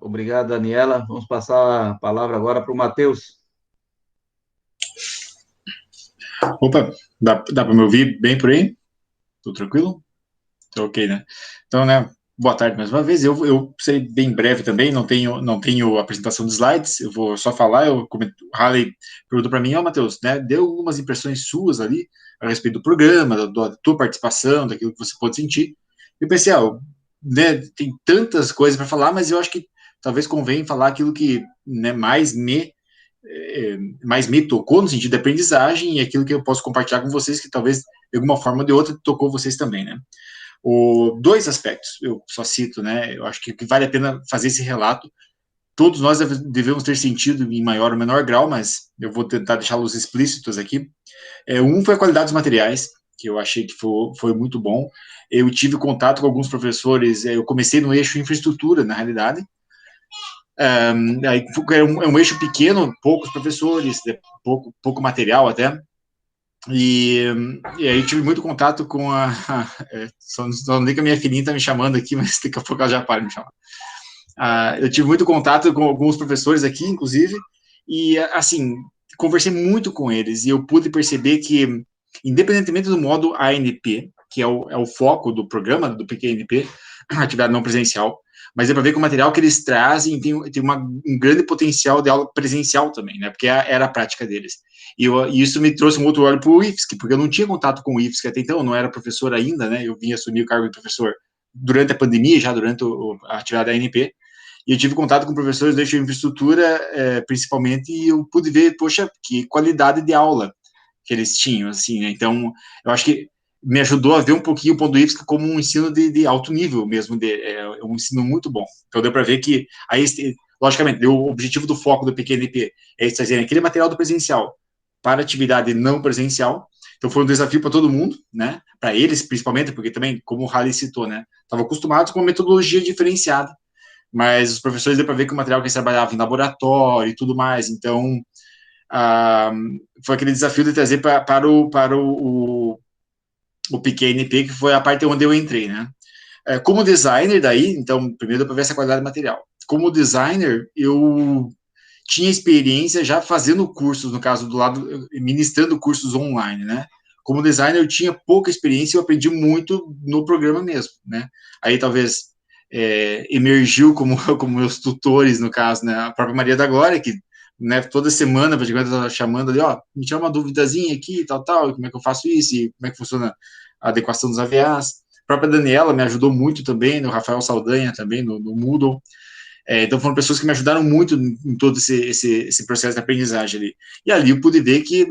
Obrigado, Daniela. Vamos passar a palavra agora para o Matheus. Opa, dá para me ouvir bem por aí? Tudo tranquilo? Tô ok, né? Então, né, boa tarde mais uma vez. Eu serei bem breve também, não tenho apresentação de slides, eu vou só falar. O Halley perguntou para mim, Matheus, né, deu algumas impressões suas ali a respeito do programa, da tua participação, daquilo que você pode sentir. Eu pensei, né, tem tantas coisas para falar, mas eu acho que talvez convém falar aquilo que, né, mais me tocou no sentido da aprendizagem e aquilo que eu posso compartilhar com vocês, que talvez de alguma forma ou de outra tocou vocês também, né? Dois aspectos, eu só cito, né? Eu acho que vale a pena fazer esse relato. Todos nós devemos ter sentido em maior ou menor grau, mas eu vou tentar deixá-los explícitos aqui. Um foi a qualidade dos materiais, que eu achei que foi muito bom. Eu tive contato com alguns professores, eu comecei no eixo infraestrutura, na realidade. Aí é um eixo pequeno, poucos professores, pouco material até. E aí tive muito contato com só não nem que a minha filhinha está me chamando aqui, mas daqui a pouco ela já para de me chamar. Eu tive muito contato com alguns professores aqui, inclusive, e, assim, conversei muito com eles, e eu pude perceber que, independentemente do modo ANP, que é o foco do programa, do PQNP, atividade não presencial, mas é para ver que o material que eles trazem tem um grande potencial de aula presencial também, né, porque era a prática deles. E isso me trouxe um outro olho para o IFSC, porque eu não tinha contato com o IFSC até então, eu não era professor ainda, né, eu vim assumir o cargo de professor durante a pandemia, já durante a atividade da ANP, e eu tive contato com professores da infraestrutura, principalmente, e eu pude ver, poxa, que qualidade de aula que eles tinham, assim, né? Então, eu acho que me ajudou a ver um pouquinho o ponto do IFSC como um ensino de alto nível mesmo, um ensino muito bom. Então, deu para ver que, aí, logicamente, o objetivo do foco do PQNP é trazer aquele material do presencial para atividade não presencial. Então, foi um desafio para todo mundo, né? Para eles, principalmente, porque também, como o Halley citou, né? Estavam acostumados com uma metodologia diferenciada, mas os professores deu para ver que o material que eles trabalhavam em laboratório e tudo mais, então foi aquele desafio de trazer para o PQNP, que foi a parte onde eu entrei, né? Como designer daí, então, primeiro deu para ver essa qualidade do material. Como designer, eu tinha experiência já fazendo cursos, no caso do lado, ministrando cursos online, né? Como designer, eu tinha pouca experiência, eu aprendi muito no programa mesmo, né? Aí talvez emergiu como meus tutores, no caso, né? A própria Maria da Glória, que, né, toda semana, praticamente, ela chamando ali, me tira uma duvidazinha aqui, tal, como é que eu faço isso, e como é que funciona a adequação dos AVAs. A própria Daniela me ajudou muito também, o Rafael Saldanha também, no Moodle. Então, foram pessoas que me ajudaram muito em todo esse processo de aprendizagem ali. E ali eu pude ver que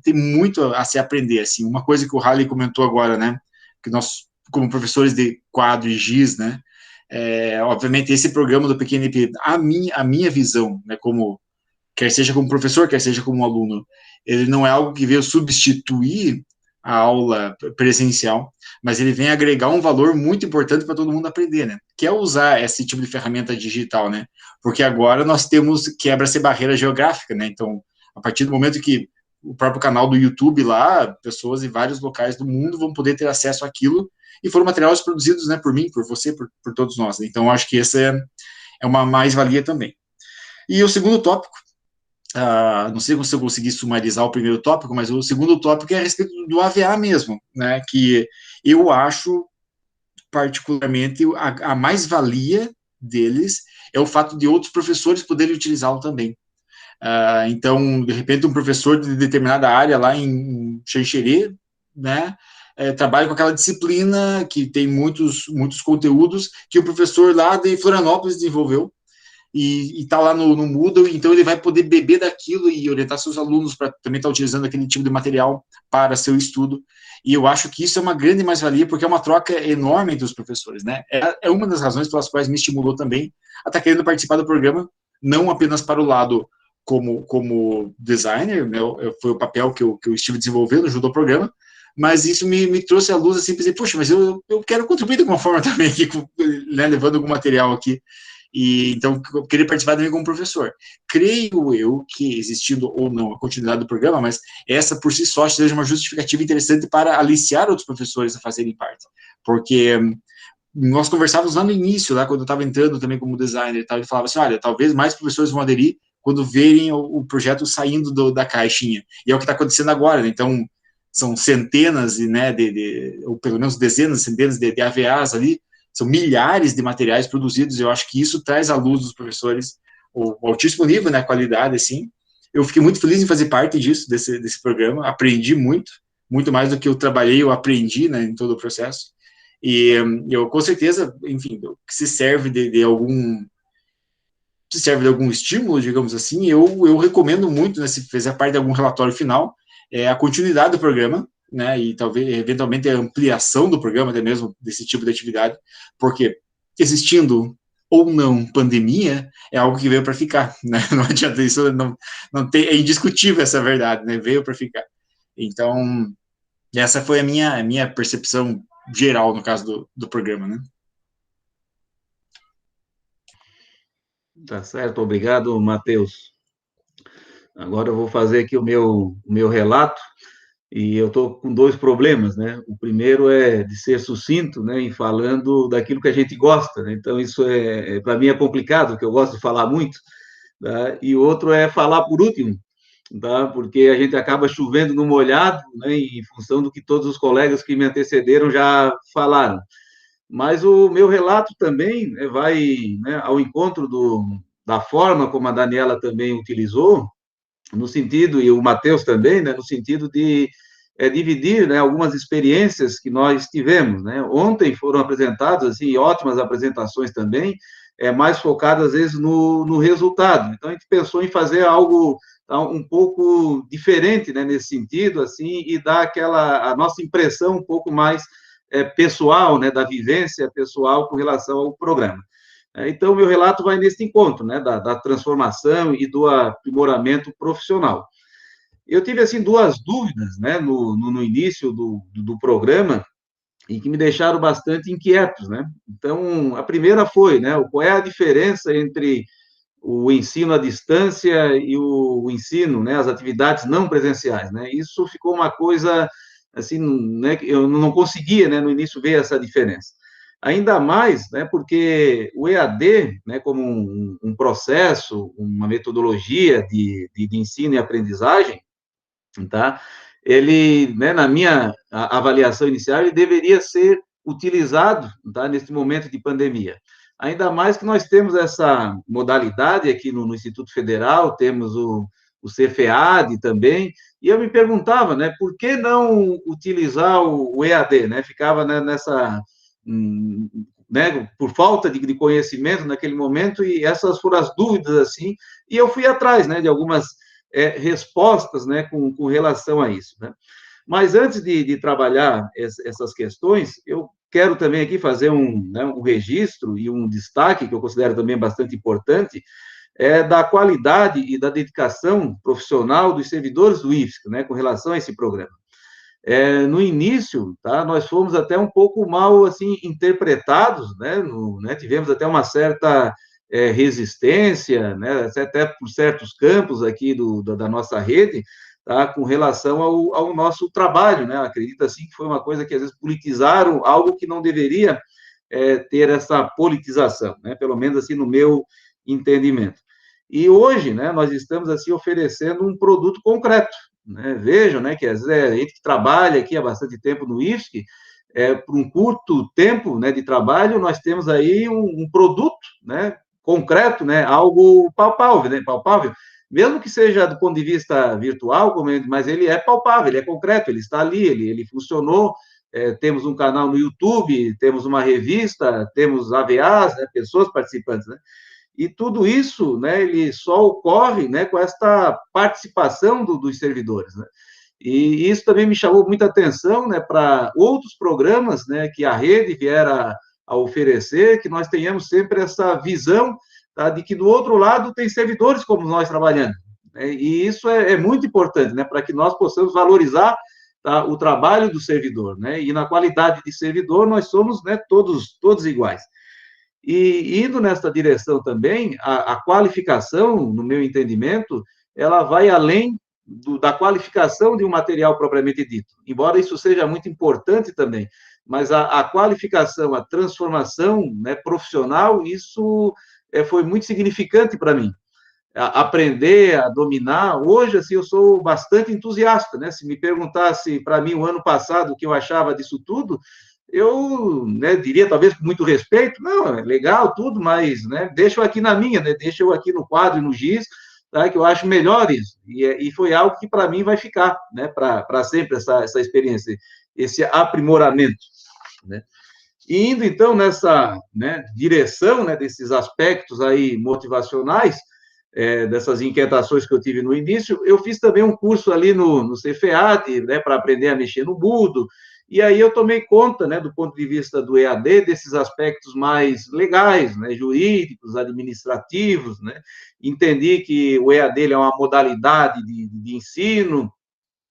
tem muito a se aprender, assim. Uma coisa que o Halley comentou agora, né, que nós, como professores de quadro e giz, né, obviamente esse programa do PQNP, a minha visão, né, quer seja como professor, quer seja como aluno, ele não é algo que veio substituir a aula presencial, mas ele vem agregar um valor muito importante para todo mundo aprender, né? Que é usar esse tipo de ferramenta digital, né? Porque agora nós quebra-se barreira geográfica, né? Então, a partir do momento que o próprio canal do YouTube lá, pessoas em vários locais do mundo vão poder ter acesso àquilo, e foram materiais produzidos, né, por mim, por você, por todos nós. Então, acho que essa é uma mais-valia também. E o segundo tópico, não sei se eu consegui sumarizar o primeiro tópico, mas o segundo tópico é a respeito do AVA mesmo, né, que eu acho particularmente a mais-valia deles é o fato de outros professores poderem utilizá-lo também. Então, de repente, um professor de determinada área lá em Xanxerê, né, trabalha com aquela disciplina que tem muitos conteúdos que o professor lá de Florianópolis desenvolveu, e está lá no Moodle, então ele vai poder beber daquilo e orientar seus alunos para também estar utilizando aquele tipo de material para seu estudo. E eu acho que isso é uma grande mais-valia, porque é uma troca enorme entre os professores, né? É uma das razões pelas quais me estimulou também a estar querendo participar do programa, não apenas para o lado como designer, né? Foi o papel que eu estive desenvolvendo junto ao programa, mas isso me trouxe à luz, assim, para dizer, poxa, mas eu quero contribuir de alguma forma também aqui, né, levando algum material aqui. E então eu queria participar também como professor. Creio eu que, existindo ou não a continuidade do programa, mas essa por si só seja uma justificativa interessante para aliciar outros professores a fazerem parte, porque nós conversávamos lá no início, lá quando eu estava entrando também como designer, ele falava assim, olha, talvez mais professores vão aderir quando verem o projeto saindo da caixinha, e é o que está acontecendo agora, né? Então são centenas, né, ou pelo menos dezenas, centenas de AVAs ali, são milhares de materiais produzidos, eu acho que isso traz à luz dos professores o altíssimo nível, né, qualidade, assim. Eu fiquei muito feliz em fazer parte disso, desse programa, aprendi muito mais do que eu trabalhei, eu aprendi, né, em todo o processo. E eu, com certeza, enfim, se serve de algum estímulo, digamos assim, eu recomendo muito, né, se fizer parte de algum relatório final, a continuidade do programa, né, e talvez, eventualmente, a ampliação do programa, até mesmo, desse tipo de atividade, porque existindo ou não pandemia, é algo que veio para ficar, né, não adianta isso, não tem, é indiscutível essa verdade, né, veio para ficar. Então, essa foi a minha percepção geral, no caso do programa, né. Tá certo, obrigado, Matheus. Agora eu vou fazer aqui o meu relato, e eu estou com dois problemas, né? O primeiro é de ser sucinto, né, e falando daquilo que a gente gosta, né? Então, isso para mim é complicado, porque eu gosto de falar muito, tá? E o outro é falar por último, tá? Porque a gente acaba chovendo no molhado, né, em função do que todos os colegas que me antecederam já falaram. Mas o meu relato também vai, né, ao encontro da forma como a Daniela também utilizou, no sentido, e o Matheus também, né, no sentido de dividir, né, algumas experiências que nós tivemos, né. Ontem foram apresentadas, assim, ótimas apresentações também, mais focadas, às vezes, no resultado. Então, a gente pensou em fazer algo um pouco diferente, né, nesse sentido, assim, e dar a nossa impressão um pouco mais pessoal, né, da vivência pessoal com relação ao programa. Então, o meu relato vai nesse encontro, né, da transformação e do aprimoramento profissional. Eu tive, assim, duas dúvidas, né, no início do programa, e que me deixaram bastante inquietos, né. Então, a primeira foi, né, qual é a diferença entre o ensino à distância e o ensino, né, as atividades não presenciais, né. Isso ficou uma coisa, assim, né, eu não conseguia, né, no início ver essa diferença. Ainda mais, né, porque o EAD, né, como um processo, uma metodologia de ensino e aprendizagem, tá? Ele, né, na minha avaliação inicial, ele deveria ser utilizado, tá, nesse momento de pandemia. Ainda mais que nós temos essa modalidade aqui no Instituto Federal, temos o Cefead também, e eu me perguntava, né, por que não utilizar o EAD, né? Ficava, né, nessa, né, por falta de conhecimento naquele momento, e essas foram as dúvidas, assim, e eu fui atrás, né, de algumas respostas, né, com relação a isso, né? Mas antes de trabalhar essas questões, eu quero também aqui fazer né, um registro e um destaque, que eu considero também bastante importante, da qualidade e da dedicação profissional dos servidores do IFSC, né, com relação a esse programa. No início, tá, nós fomos até um pouco mal, assim, interpretados, né, tivemos até uma certa resistência, né, até por certos campos aqui da nossa rede, tá, com relação ao nosso trabalho, né, acredito, assim, que foi uma coisa que, às vezes, politizaram algo que não deveria ter essa politização, né, pelo menos, assim, no meu entendimento. E hoje, né, nós estamos, assim, oferecendo um produto concreto, né? Vejam, né, que às vezes a gente que trabalha aqui há bastante tempo no IFSC, por um curto tempo, né, de trabalho, nós temos aí um produto, né, concreto, né, algo palpável, né, palpável, mesmo que seja do ponto de vista virtual, mas ele é palpável, ele é concreto, ele está ali, ele funcionou. Temos um canal no YouTube, temos uma revista, temos AVAs, né, pessoas participantes, né? E tudo isso, né, ele só ocorre, né, com esta participação dos servidores, né? E isso também me chamou muita atenção, né, para outros programas, né, que a rede vier a oferecer, que nós tenhamos sempre essa visão, tá, de que do outro lado tem servidores como nós trabalhando, né? E isso é muito importante, né, para que nós possamos valorizar, tá, o trabalho do servidor, né? E na qualidade de servidor nós somos, né, todos iguais. E indo nessa direção também, a qualificação, no meu entendimento, ela vai além da qualificação de um material propriamente dito, embora isso seja muito importante também, mas a qualificação, a transformação, né, profissional, isso foi muito significante para mim. Aprender a dominar, hoje, assim, eu sou bastante entusiasta, né? Se me perguntasse para mim o ano passado o que eu achava disso tudo, eu, né, diria, talvez com muito respeito, não, é legal tudo, mas, né, deixa eu aqui na minha, né, deixa eu aqui no quadro e no giz, tá, que eu acho melhor isso. E foi algo que, para mim, vai ficar, né, para sempre, essa experiência, esse aprimoramento, né. E indo, então, nessa, né, direção, né, desses aspectos aí motivacionais, dessas inquietações que eu tive no início, eu fiz também um curso ali no Cefeat, né, para aprender a mexer no Moodle, e aí eu tomei conta, né, do ponto de vista do EAD, desses aspectos mais legais, né, jurídicos, administrativos, né, entendi que o EAD ele é uma modalidade de ensino,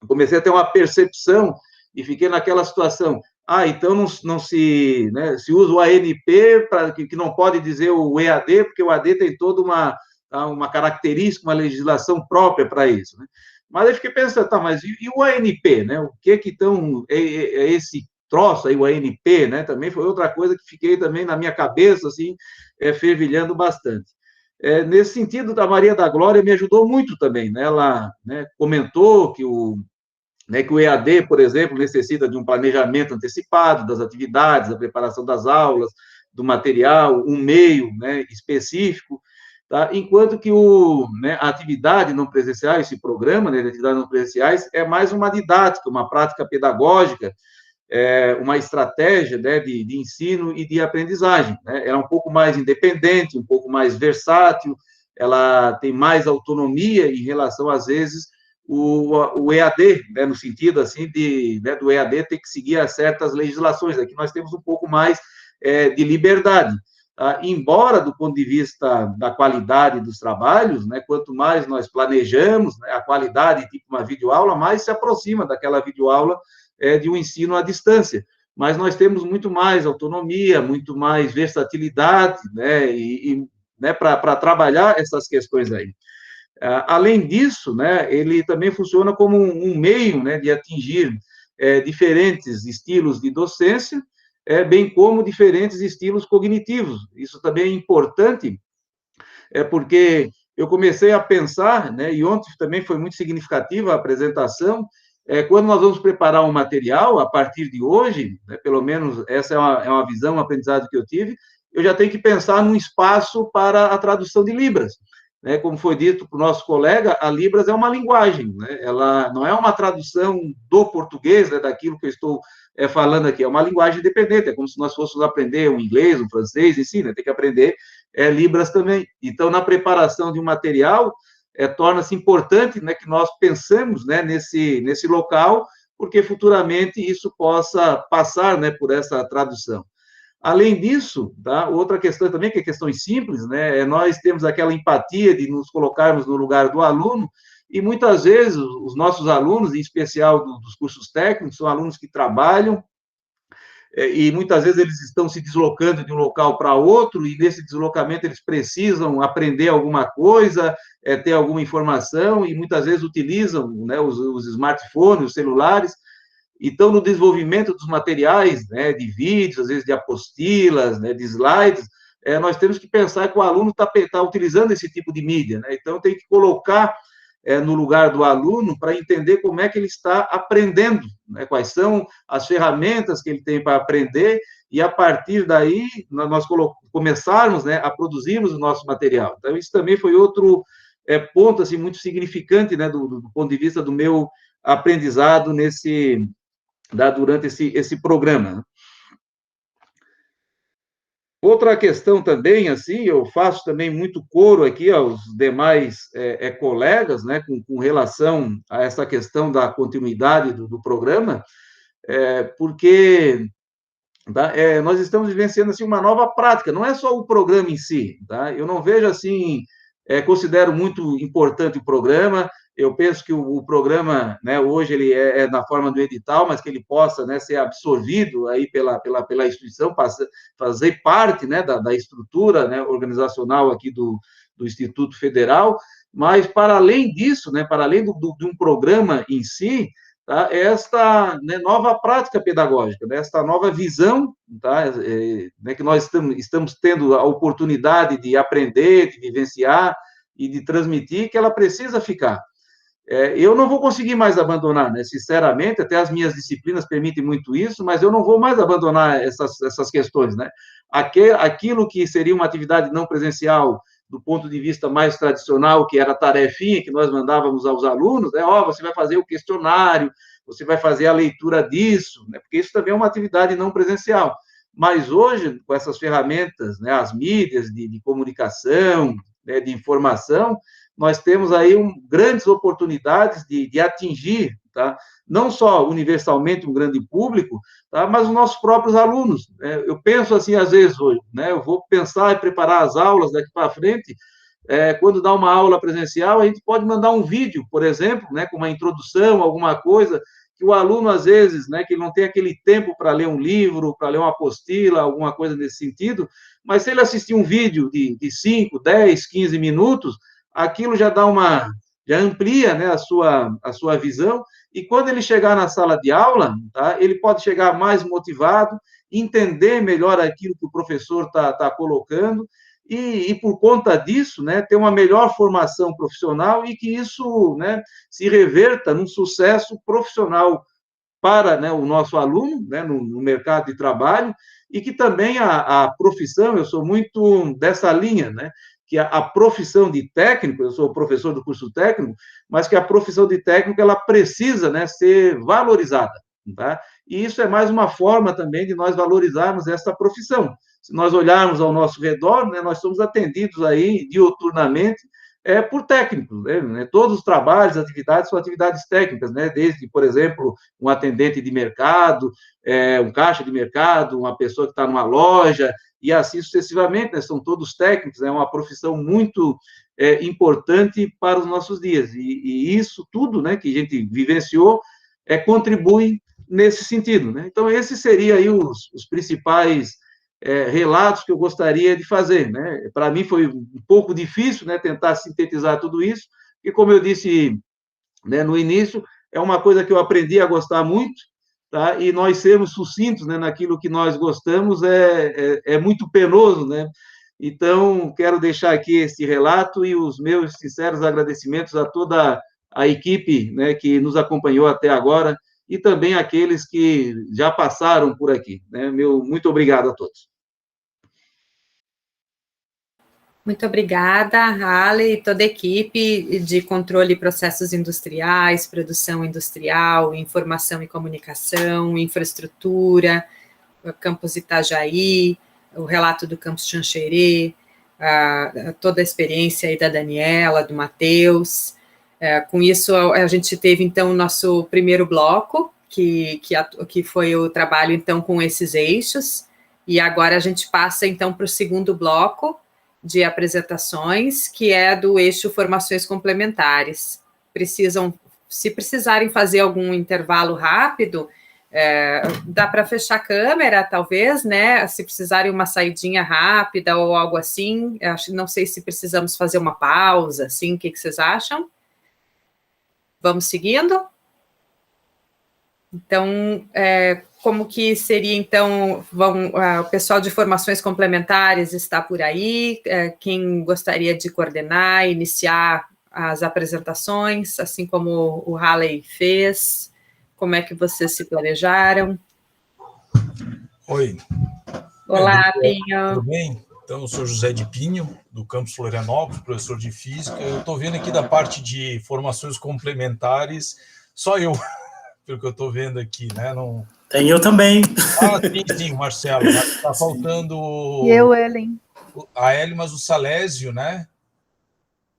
comecei a ter uma percepção e fiquei naquela situação, então não se, né, se usa o ANP, que não pode dizer o EAD, porque o EAD tem toda uma característica, uma legislação própria para isso, né? Mas eu fiquei pensando, tá, mas e o ANP, né? O que então é esse troço aí, o ANP, né? Também foi outra coisa que fiquei também na minha cabeça, assim, fervilhando bastante. Nesse sentido, a Maria da Glória me ajudou muito também, né? Ela, né, comentou que o EAD, por exemplo, necessita de um planejamento antecipado das atividades, da preparação das aulas, do material, um meio, né, específico, tá? Enquanto que né, a atividade não presencial, esse programa, né, de atividades não presenciais, é mais uma didática, uma prática pedagógica, uma estratégia, né, de ensino e de aprendizagem, né? Ela é um pouco mais independente, um pouco mais versátil, ela tem mais autonomia em relação, às vezes, o EAD, né, no sentido assim né, do EAD ter que seguir a certas legislações. Aqui nós temos um pouco mais de liberdade. Tá? Embora, do ponto de vista da qualidade dos trabalhos, né, quanto mais nós planejamos, né, a qualidade, tipo uma videoaula, mais se aproxima daquela videoaula de um ensino à distância. Mas nós temos muito mais autonomia, muito mais versatilidade, né, né, para trabalhar essas questões aí. Além disso, né, ele também funciona como um meio, né, de atingir diferentes estilos de docência, bem como diferentes estilos cognitivos. Isso também é importante, porque eu comecei a pensar, né, e ontem também foi muito significativa a apresentação, quando nós vamos preparar um material, a partir de hoje, né, pelo menos essa é uma visão, um aprendizado que eu tive, eu já tenho que pensar num espaço para a tradução de Libras. Né, como foi dito para o nosso colega, a Libras é uma linguagem, né, ela não é uma tradução do português, né, daquilo que eu estou falando aqui, é uma linguagem independente, é como se nós fôssemos aprender um inglês, um francês, enfim, né, tem que aprender Libras também. Então, na preparação de um material, torna-se importante, né, que nós pensemos, né, nesse local, porque futuramente isso possa passar, né, por essa tradução. Além disso, tá, outra questão também, que é questões simples, né, nós temos aquela empatia de nos colocarmos no lugar do aluno, e muitas vezes os nossos alunos, em especial dos cursos técnicos, são alunos que trabalham, e muitas vezes eles estão se deslocando de um local para outro, e nesse deslocamento eles precisam aprender alguma coisa, ter alguma informação, e muitas vezes utilizam, né, os smartphones, os celulares. Então, no desenvolvimento dos materiais, né, de vídeos, às vezes de apostilas, né, de slides, nós temos que pensar que o aluno está utilizando esse tipo de mídia, né? Então, tem que colocar no lugar do aluno para entender como é que ele está aprendendo, né? Quais são as ferramentas que ele tem para aprender, e a partir daí nós começarmos, né, a produzirmos o nosso material. Então, isso também foi outro ponto assim, muito significante, né, do ponto de vista do meu aprendizado durante esse programa. Outra questão também, assim, eu faço também muito coro aqui aos demais colegas, né, com relação a essa questão da continuidade do programa, porque tá, nós estamos vivenciando assim, uma nova prática, não é só o programa em si, tá? Eu não vejo assim, considero muito importante o programa, eu penso que o programa, né, hoje ele é na forma do edital, mas que ele possa, né, ser absorvido aí pela instituição, fazer parte, né, da estrutura, né, organizacional aqui do Instituto Federal, mas para além disso, né, para além de um programa em si, tá, esta, né, nova prática pedagógica, né, esta nova visão, tá, né, que nós estamos tendo a oportunidade de aprender, de vivenciar e de transmitir, que ela precisa ficar. eu não vou conseguir mais abandonar, né? Sinceramente, até as minhas disciplinas permitem muito isso, mas eu não vou mais abandonar essas questões, né? Aquilo que seria uma atividade não presencial, do ponto de vista mais tradicional, que era a tarefinha que nós mandávamos aos alunos, né? Você vai fazer o questionário, você vai fazer a leitura disso, né? Porque isso também é uma atividade não presencial. Mas hoje, com essas ferramentas, né, as mídias de comunicação, né, de informação, nós temos aí grandes oportunidades de atingir, tá? Não só universalmente um grande público, tá? Mas os nossos próprios alunos, né? Eu penso assim, às vezes, hoje, né? Eu vou pensar e preparar as aulas daqui para frente, quando dá uma aula presencial, a gente pode mandar um vídeo, por exemplo, né, com uma introdução, alguma coisa, que o aluno, às vezes, né, que não tem aquele tempo para ler um livro, para ler uma apostila, alguma coisa nesse sentido, mas se ele assistir um vídeo de 5, 10, 15 minutos, aquilo já amplia, né, a sua visão, e quando ele chegar na sala de aula, tá, ele pode chegar mais motivado, entender melhor aquilo que o professor está colocando, e por conta disso, né, ter uma melhor formação profissional e que isso, né, se reverta num sucesso profissional para, né, o nosso aluno, né, no mercado de trabalho, e que também a profissão, eu sou muito dessa linha, né, que a profissão de técnico, eu sou professor do curso técnico, mas que a profissão de técnico, ela precisa, né, ser valorizada, tá? E isso é mais uma forma também de nós valorizarmos essa profissão. Se nós olharmos ao nosso redor, né, nós somos atendidos aí diuturnamente por técnicos, né? Todos os trabalhos, atividades são atividades técnicas, né? Desde, por exemplo, um atendente de mercado, um caixa de mercado, uma pessoa que está numa loja, e assim sucessivamente, né? São todos técnicos, é uma profissão muito importante para os nossos dias, e isso tudo, né, que a gente vivenciou, contribui nesse sentido, né? Então, esses seriam aí os principais relatos que eu gostaria de fazer, né? Para mim foi um pouco difícil, né, tentar sintetizar tudo isso, e como eu disse, né, no início, é uma coisa que eu aprendi a gostar muito, tá? E nós sermos sucintos, né, naquilo que nós gostamos é muito penoso, né? Então, quero deixar aqui esse relato e os meus sinceros agradecimentos a toda a equipe, né, que nos acompanhou até agora, e também aqueles que já passaram por aqui, né? Muito obrigado a todos. Muito obrigada, Halley, e toda a equipe de controle de processos industriais, produção industrial, informação e comunicação, infraestrutura, o campus Itajaí, o relato do campus Xanxerê, toda a experiência aí da Daniela, do Matheus. Com isso, a gente teve, então, o nosso primeiro bloco, que foi o trabalho, então, com esses eixos, e agora a gente passa, então, para o segundo bloco de apresentações, que é do eixo formações complementares. Se precisarem fazer algum intervalo rápido, dá para fechar a câmera, talvez, né? Se precisarem uma saidinha rápida ou algo assim, não sei se precisamos fazer uma pausa, assim, o que vocês acham? Vamos seguindo? Então, como que seria, então, o pessoal de formações complementares está por aí, quem gostaria de coordenar, iniciar as apresentações, assim como o Halley fez, como é que vocês se planejaram? Oi. Olá, Pinho. Tudo bem? Então, eu sou José de Pinho, do campus Florianópolis, professor de Física. Eu estou vendo aqui da parte de formações complementares, só eu, pelo que eu estou vendo aqui, né? Não... Tem eu também. Sim, Marcelo. Está faltando... E eu, Ellen. A Ellen, mas o Salésio, né?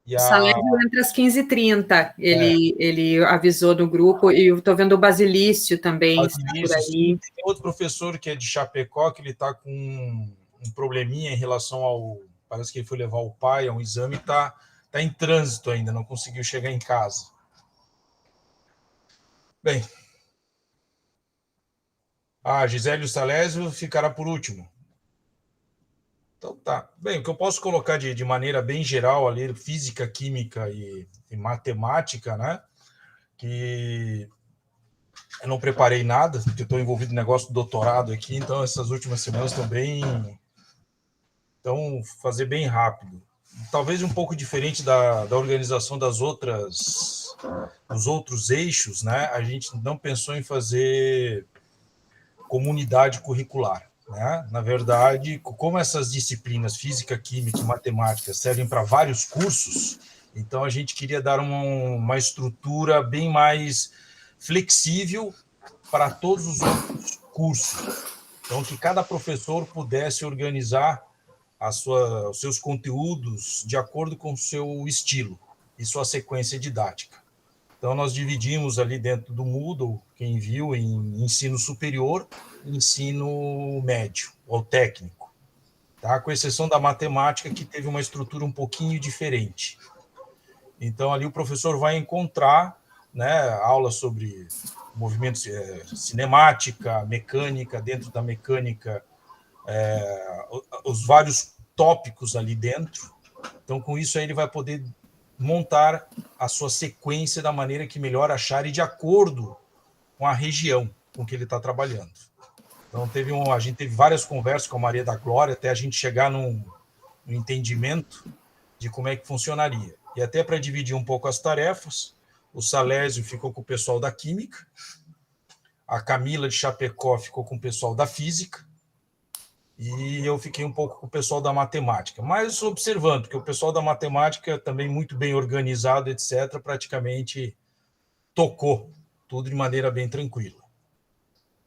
O Salésio entra às 15h30, ele avisou no grupo, e eu estou vendo o Basilício também, está por aí. Tem outro professor que é de Chapecó, que ele está com um probleminha em relação ao... Parece que ele foi levar o pai a um exame e está em trânsito ainda, não conseguiu chegar em casa. Bem, a Gisele e o Salésio ficará por último. Então tá. Bem, o que eu posso colocar de maneira bem geral ali, física, química e matemática, né? Que eu não preparei nada, porque eu estou envolvido no negócio do doutorado aqui, então essas últimas semanas estão bem... Então, fazer bem rápido. talvez um pouco diferente da organização dos outros eixos, né? A gente não pensou em fazer comunidade curricular, né? Na verdade, como essas disciplinas, física, química e matemática, servem para vários cursos, então a gente queria dar uma estrutura bem mais flexível para todos os outros cursos. Então, que cada professor pudesse organizar os seus conteúdos de acordo com o seu estilo e sua sequência didática. Então, nós dividimos ali dentro do Moodle, quem viu, em ensino superior e ensino médio ou técnico, tá? Com exceção da matemática, que teve uma estrutura um pouquinho diferente. Então, ali o professor vai encontrar, né, aulas sobre movimentos, cinemática, mecânica, dentro da mecânica, os vários tópicos ali dentro. Então, com isso aí ele vai poder montar a sua sequência da maneira que melhor achar e de acordo com a região com que ele está trabalhando. Então, a gente teve várias conversas com a Maria da Glória até a gente chegar no entendimento de como é que funcionaria. E até para dividir um pouco as tarefas, o Salésio ficou com o pessoal da Química, a Camila de Chapecó ficou com o pessoal da Física, e eu fiquei um pouco com o pessoal da Matemática. Mas observando que o pessoal da Matemática, também muito bem organizado, etc., praticamente tocou tudo de maneira bem tranquila.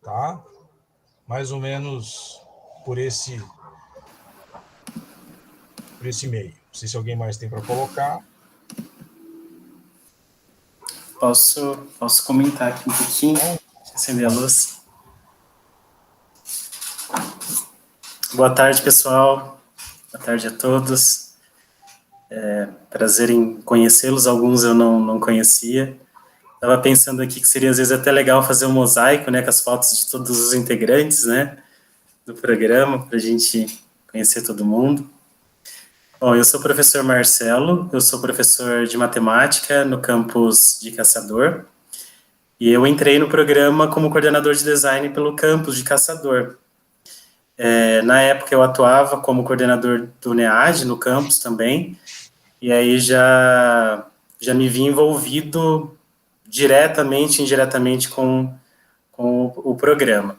Tá? Mais ou menos por esse meio. Não sei se alguém mais tem para colocar. Posso comentar aqui um pouquinho? Acender a luz. Boa tarde, pessoal. Boa tarde a todos. Prazer em conhecê-los. Alguns eu não conhecia. Estava pensando aqui que seria, às vezes, até legal fazer um mosaico, né, com as fotos de todos os integrantes, né, do programa, para a gente conhecer todo mundo. Bom, eu sou o professor Marcelo, eu sou professor de matemática no campus de Caçador, e eu entrei no programa como coordenador de design pelo campus de Caçador. Na época eu atuava como coordenador do NEAD no campus também, e aí já me vi envolvido diretamente e indiretamente com o programa.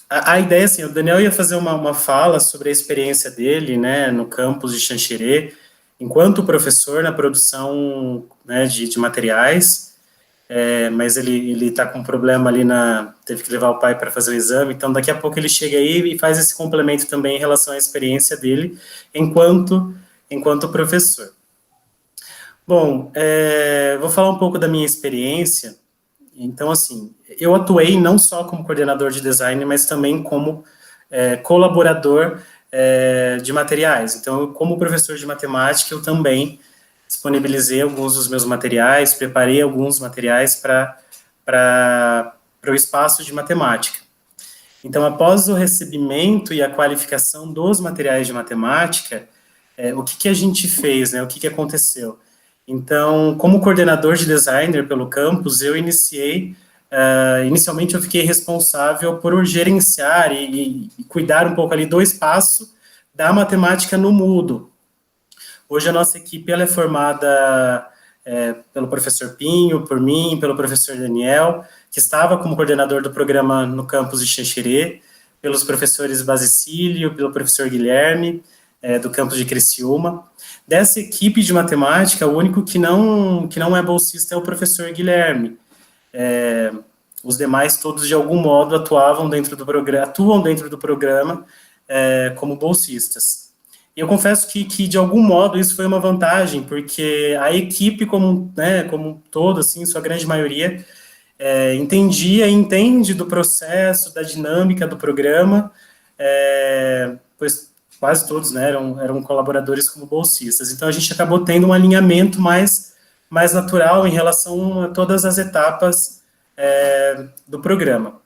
A ideia, assim, o Daniel ia fazer uma fala sobre a experiência dele, né, no campus de Xanxerê, enquanto professor na produção, né, de materiais, mas ele está com um problema ali teve que levar o pai para fazer o exame, então daqui a pouco ele chega aí e faz esse complemento também em relação à experiência dele enquanto professor. Bom, vou falar um pouco da minha experiência. Então, assim, eu atuei não só como coordenador de design, mas também como colaborador de materiais. Então, como professor de matemática, eu também disponibilizei alguns dos meus materiais, preparei alguns materiais para o espaço de matemática. Então, após o recebimento e a qualificação dos materiais de matemática, o que a gente fez, né? O que aconteceu? Então, como coordenador de designer pelo campus, eu inicialmente eu fiquei responsável por gerenciar e cuidar um pouco ali do espaço da matemática no Moodle. Hoje a nossa equipe ela é formada pelo professor Pinho, por mim, pelo professor Daniel, que estava como coordenador do programa no campus de Xanxerê, pelos professores Basicílio, pelo professor Guilherme, do campus de Criciúma. Dessa equipe de matemática, o único que não é bolsista é o professor Guilherme. Os demais todos, de algum modo, atuam dentro do programa como bolsistas. E eu confesso que, de algum modo, isso foi uma vantagem, porque a equipe como um todo, assim, sua grande maioria, entendia e entende do processo, da dinâmica do programa, pois quase todos, né, eram colaboradores como bolsistas. Então, a gente acabou tendo um alinhamento mais natural em relação a todas as etapas do programa.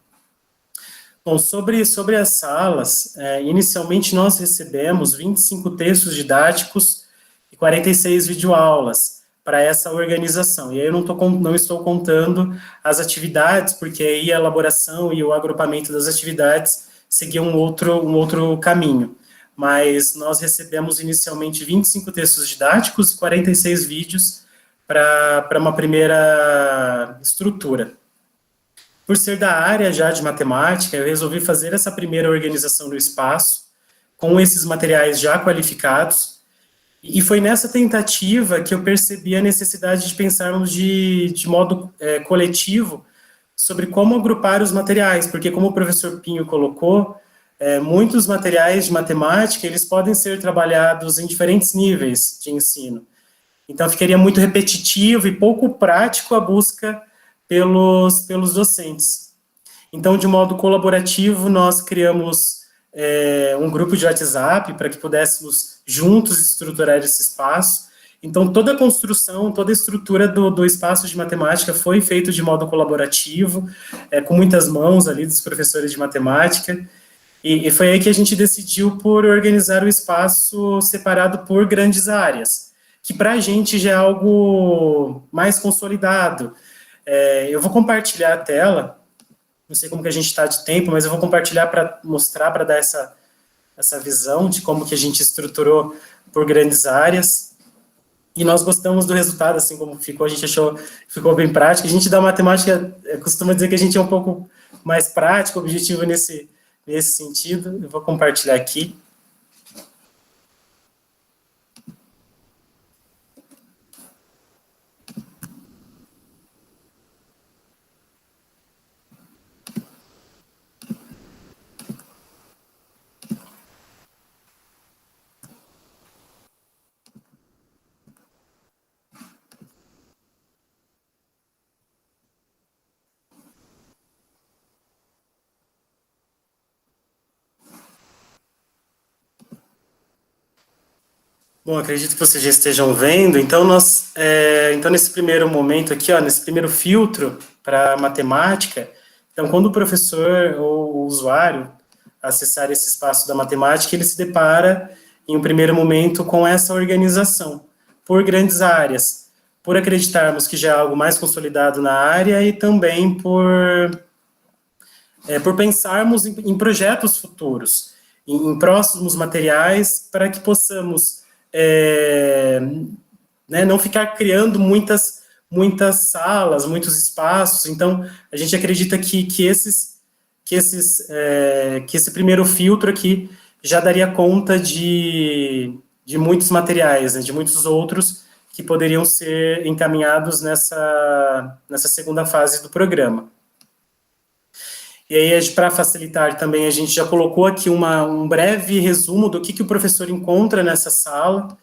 Bom, sobre as salas, inicialmente nós recebemos 25 textos didáticos e 46 videoaulas para essa organização. E aí eu não estou contando as atividades, porque aí a elaboração e o agrupamento das atividades seguiam um outro caminho. mas nós recebemos inicialmente 25 textos didáticos e 46 vídeos para uma primeira estrutura. Por ser da área já de matemática, eu resolvi fazer essa primeira organização do espaço, com esses materiais já qualificados, e foi nessa tentativa que eu percebi a necessidade de pensarmos de modo coletivo sobre como agrupar os materiais, porque como o professor Pinho colocou, muitos materiais de matemática, eles podem ser trabalhados em diferentes níveis de ensino. Então, ficaria muito repetitivo e pouco prático a busca pelos docentes. Então, de modo colaborativo, nós criamos um grupo de WhatsApp para que pudéssemos juntos estruturar esse espaço. Então, toda a construção, toda a estrutura do espaço de matemática foi feito de modo colaborativo, com muitas mãos ali dos professores de matemática, e foi aí que a gente decidiu por organizar o espaço separado por grandes áreas, que para a gente já é algo mais consolidado. Eu vou compartilhar a tela, não sei como que a gente está de tempo, mas eu vou compartilhar para mostrar, para dar essa visão de como que a gente estruturou por grandes áreas. E nós gostamos do resultado, assim como ficou, a gente achou que ficou bem prático. A gente da matemática costuma dizer que a gente é um pouco mais prático, objetivo nesse sentido. Eu vou compartilhar aqui. Bom, acredito que vocês já estejam vendo. Então, então nesse primeiro momento aqui, nesse primeiro filtro para matemática, então, quando o professor ou o usuário acessar esse espaço da matemática, ele se depara, em um primeiro momento, com essa organização por grandes áreas, por acreditarmos que já é algo mais consolidado na área e também por pensarmos em projetos futuros, em próximos materiais, para que possamos não ficar criando muitas salas, muitos espaços. Então, a gente acredita que esse primeiro filtro aqui já daria conta de muitos materiais, de muitos outros que poderiam ser encaminhados nessa segunda fase do programa. E aí, para facilitar também, a gente já colocou aqui um breve resumo do que o professor encontra nessa sala,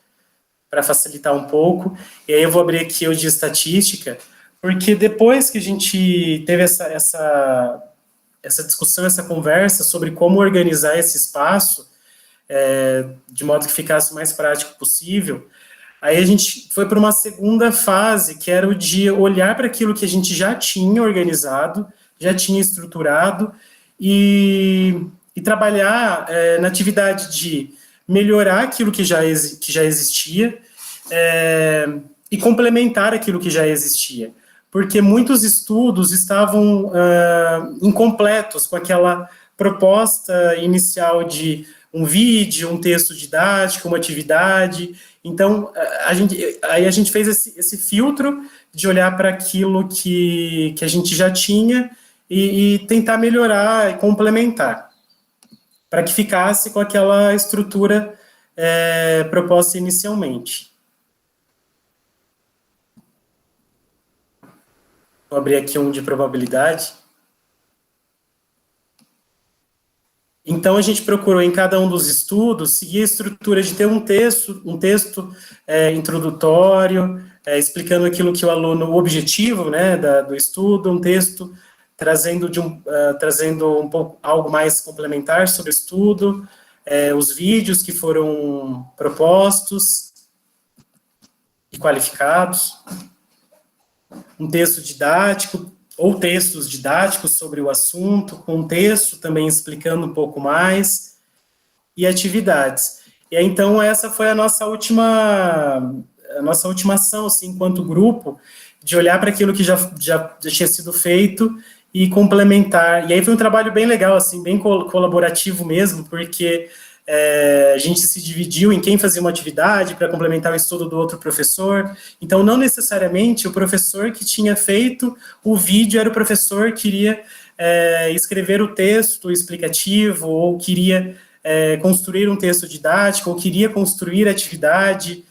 para facilitar um pouco. E aí eu vou abrir aqui o de estatística, porque depois que a gente teve essa discussão, essa conversa sobre como organizar esse espaço, de modo que ficasse o mais prático possível, aí a gente foi para uma segunda fase, que era o de olhar para aquilo que a gente já tinha organizado, já tinha estruturado, e trabalhar na atividade de melhorar aquilo que já existia e complementar aquilo que já existia. Porque muitos estudos estavam incompletos com aquela proposta inicial de um vídeo, um texto didático, uma atividade. Então, a gente fez esse filtro de olhar para aquilo que a gente já tinha e tentar melhorar e complementar, para que ficasse com aquela estrutura proposta inicialmente. Vou abrir aqui um de probabilidade. Então, a gente procurou, em cada um dos estudos, seguir a estrutura de ter um texto introdutório, explicando aquilo que o objetivo, né, do estudo, um texto trazendo um pouco algo mais complementar sobre o estudo, os vídeos que foram propostos e qualificados, um texto didático, ou textos didáticos sobre o assunto, com um texto também explicando um pouco mais, e atividades. E aí, então, essa foi a nossa última ação, assim, enquanto grupo, de olhar para aquilo que já tinha sido feito e complementar. E aí foi um trabalho bem legal, assim, bem colaborativo mesmo, porque a gente se dividiu em quem fazia uma atividade para complementar o estudo do outro professor. Então, não necessariamente o professor que tinha feito o vídeo era o professor que iria escrever o texto explicativo, ou queria construir um texto didático, ou queria construir atividade.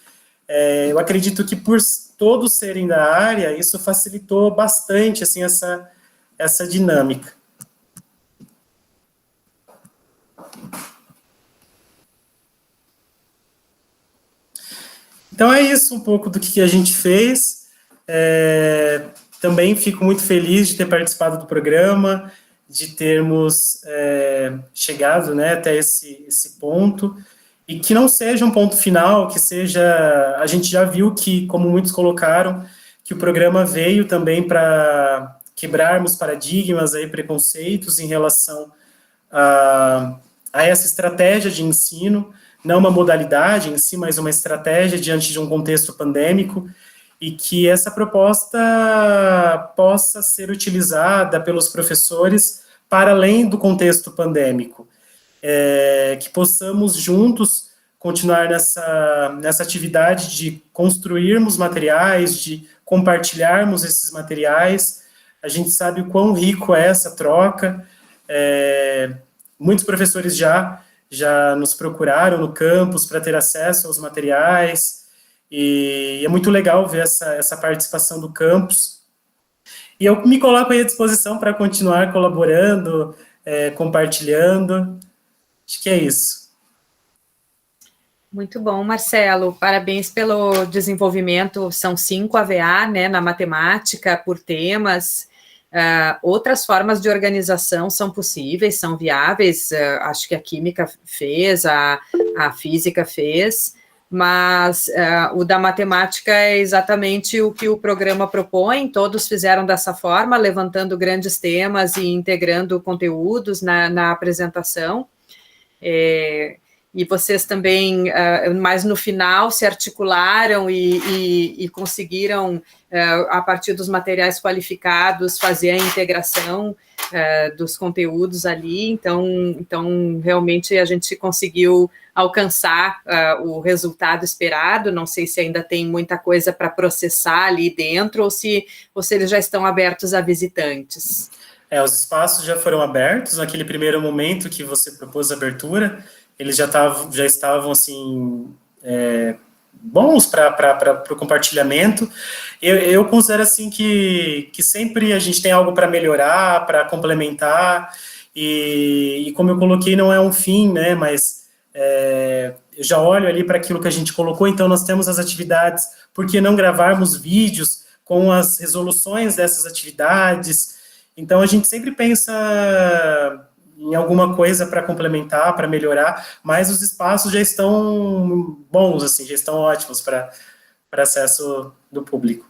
Eu acredito que por todos serem da área, isso facilitou bastante assim, essa dinâmica. Então é isso um pouco do que a gente fez. Também fico muito feliz de ter participado do programa, de termos chegado, né, até esse ponto, e que não seja um ponto final, que seja... A gente já viu que, como muitos colocaram, que o programa veio também para quebrarmos paradigmas, aí, preconceitos em relação a essa estratégia de ensino, não uma modalidade em si, mas uma estratégia diante de um contexto pandêmico, e que essa proposta possa ser utilizada pelos professores para além do contexto pandêmico, que possamos juntos continuar nessa atividade de construirmos materiais, de compartilharmos esses materiais. A gente sabe o quão rico é essa troca. Muitos professores já nos procuraram no campus para ter acesso aos materiais, e é muito legal ver essa participação do campus. E eu me coloco aí à disposição para continuar colaborando, compartilhando. Acho que é isso. Muito bom, Marcelo. Parabéns pelo desenvolvimento. São 5 AVA, né, na matemática, por temas. Outras formas de organização são possíveis, são viáveis. Acho que a química fez, a física fez, mas o da matemática é exatamente o que o programa propõe. Todos fizeram dessa forma, levantando grandes temas e integrando conteúdos na apresentação. E vocês também, mais no final, se articularam e conseguiram, a partir dos materiais qualificados, fazer a integração dos conteúdos ali. Então, realmente, a gente conseguiu alcançar o resultado esperado. Não sei se ainda tem muita coisa para processar ali dentro, ou se eles já estão abertos a visitantes. Os espaços já foram abertos. Naquele primeiro momento que você propôs a abertura, eles já estavam assim, bons para o compartilhamento. Eu considero assim que sempre a gente tem algo para melhorar, para complementar, e como eu coloquei, não é um fim, né, mas eu já olho ali para aquilo que a gente colocou. Então nós temos as atividades, por que não gravarmos vídeos com as resoluções dessas atividades? Então a gente sempre pensa em alguma coisa para complementar, para melhorar, mas os espaços já estão bons, assim, já estão ótimos para acesso do público.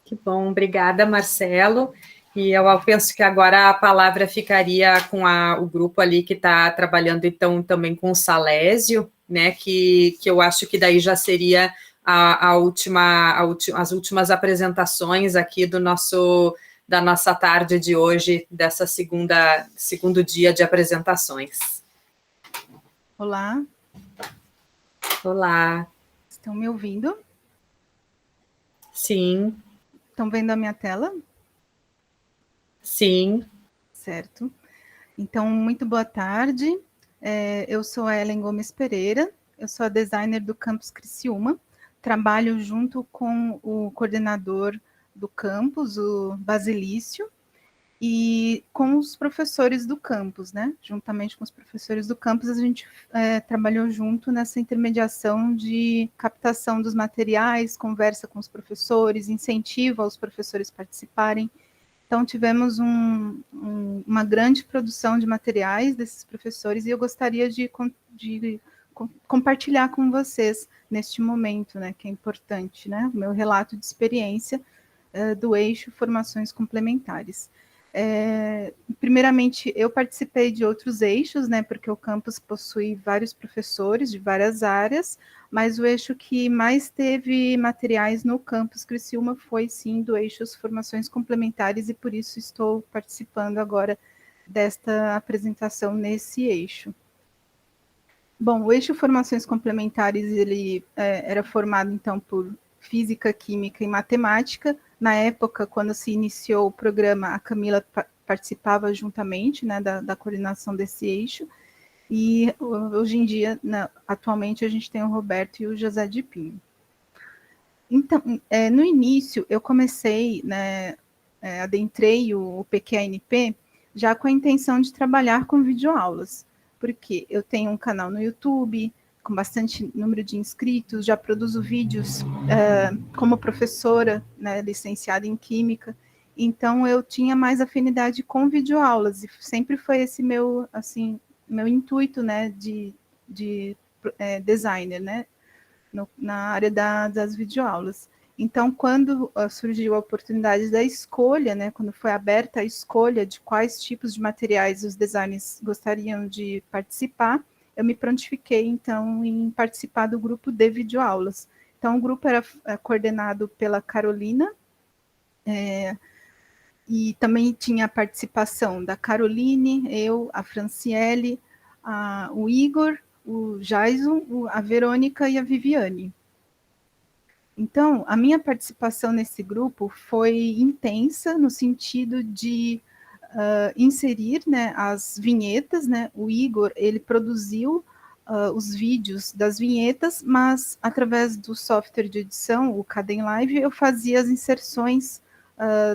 Que bom, obrigada, Marcelo. E eu penso que agora a palavra ficaria com o grupo ali que está trabalhando, então, também com o Salésio, né, que eu acho que daí já seria as últimas apresentações aqui da nossa tarde de hoje, dessa segundo dia de apresentações. Olá. Olá. Estão me ouvindo? Sim. Estão vendo a minha tela? Sim. Certo. Então, muito boa tarde. Eu sou a Ellen Gomes Pereira, eu sou a designer do Campus Criciúma, trabalho junto com o coordenador do campus, o Basilício, e com os professores do campus, né? Juntamente com os professores do campus, a gente trabalhou junto nessa intermediação de captação dos materiais, conversa com os professores, incentiva os professores participarem. Então, tivemos uma grande produção de materiais desses professores, e eu gostaria de compartilhar com vocês neste momento, né, que é importante, né, o meu relato de experiência do eixo Formações Complementares. Primeiramente, eu participei de outros eixos, né, porque o campus possui vários professores de várias áreas, mas o eixo que mais teve materiais no campus Criciúma foi, sim, do eixo Formações Complementares, e por isso estou participando agora desta apresentação nesse eixo. Bom, o eixo Formações Complementares, ele era formado, então, por Física, Química e Matemática. Na época, quando se iniciou o programa, a Camila participava juntamente, né, da coordenação desse eixo, e hoje em dia, atualmente, a gente tem o Roberto e o José de Pinho. Então, no início, eu comecei, né, adentrei o PQANP já com a intenção de trabalhar com videoaulas, porque eu tenho um canal no YouTube com bastante número de inscritos, já produzo vídeos como professora, né, licenciada em Química, então eu tinha mais afinidade com videoaulas, e sempre foi esse meu, assim, meu intuito, né, de designer, né, na área das videoaulas. Então, quando surgiu a oportunidade da escolha, né, quando foi aberta a escolha de quais tipos de materiais os designers gostariam de participar, eu me prontifiquei, então, em participar do grupo de videoaulas. Então, o grupo era coordenado pela Carolina, e também tinha a participação da Caroline, eu, a Franciele, o Igor, o Jason, a Verônica e a Viviane. Então, a minha participação nesse grupo foi intensa no sentido de inserir, né, as vinhetas, né? O Igor, ele produziu os vídeos das vinhetas, mas através do software de edição, o Kdenlive, eu fazia as inserções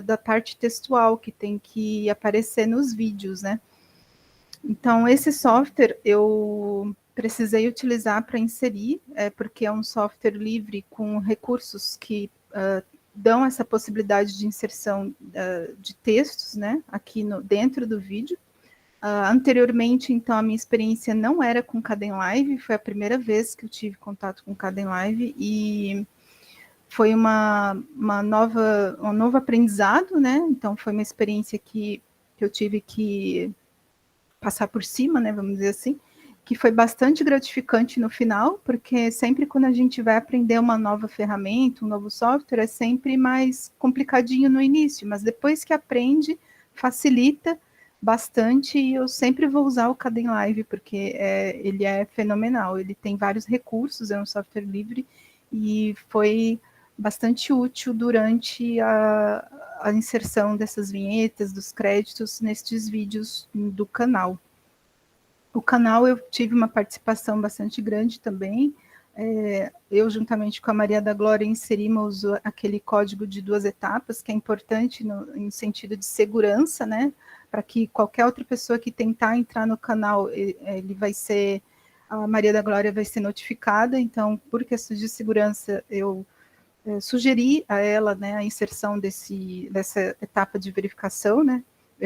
da parte textual que tem que aparecer nos vídeos, né? Então, esse software eu precisei utilizar para inserir, porque é um software livre com recursos que dão essa possibilidade de inserção de textos, né, aqui dentro do vídeo. Anteriormente, então, a minha experiência não era com Kdenlive, foi a primeira vez que eu tive contato com Kdenlive, e foi um novo aprendizado, né, então foi uma experiência que eu tive que passar por cima, né, vamos dizer assim, que foi bastante gratificante no final, porque sempre quando a gente vai aprender uma nova ferramenta, um novo software, é sempre mais complicadinho no início, mas depois que aprende, facilita bastante, e eu sempre vou usar o Kdenlive, porque ele é fenomenal, ele tem vários recursos, é um software livre, e foi bastante útil durante a inserção dessas vinhetas, dos créditos, nestes vídeos do canal. O canal eu tive uma participação bastante grande também, eu juntamente com a Maria da Glória inserimos aquele código de 2 etapas, que é importante em sentido de segurança, né, para que qualquer outra pessoa que tentar entrar no canal, a Maria da Glória vai ser notificada, então, por questões de segurança, eu sugeri a ela, né, a inserção dessa etapa de verificação, né,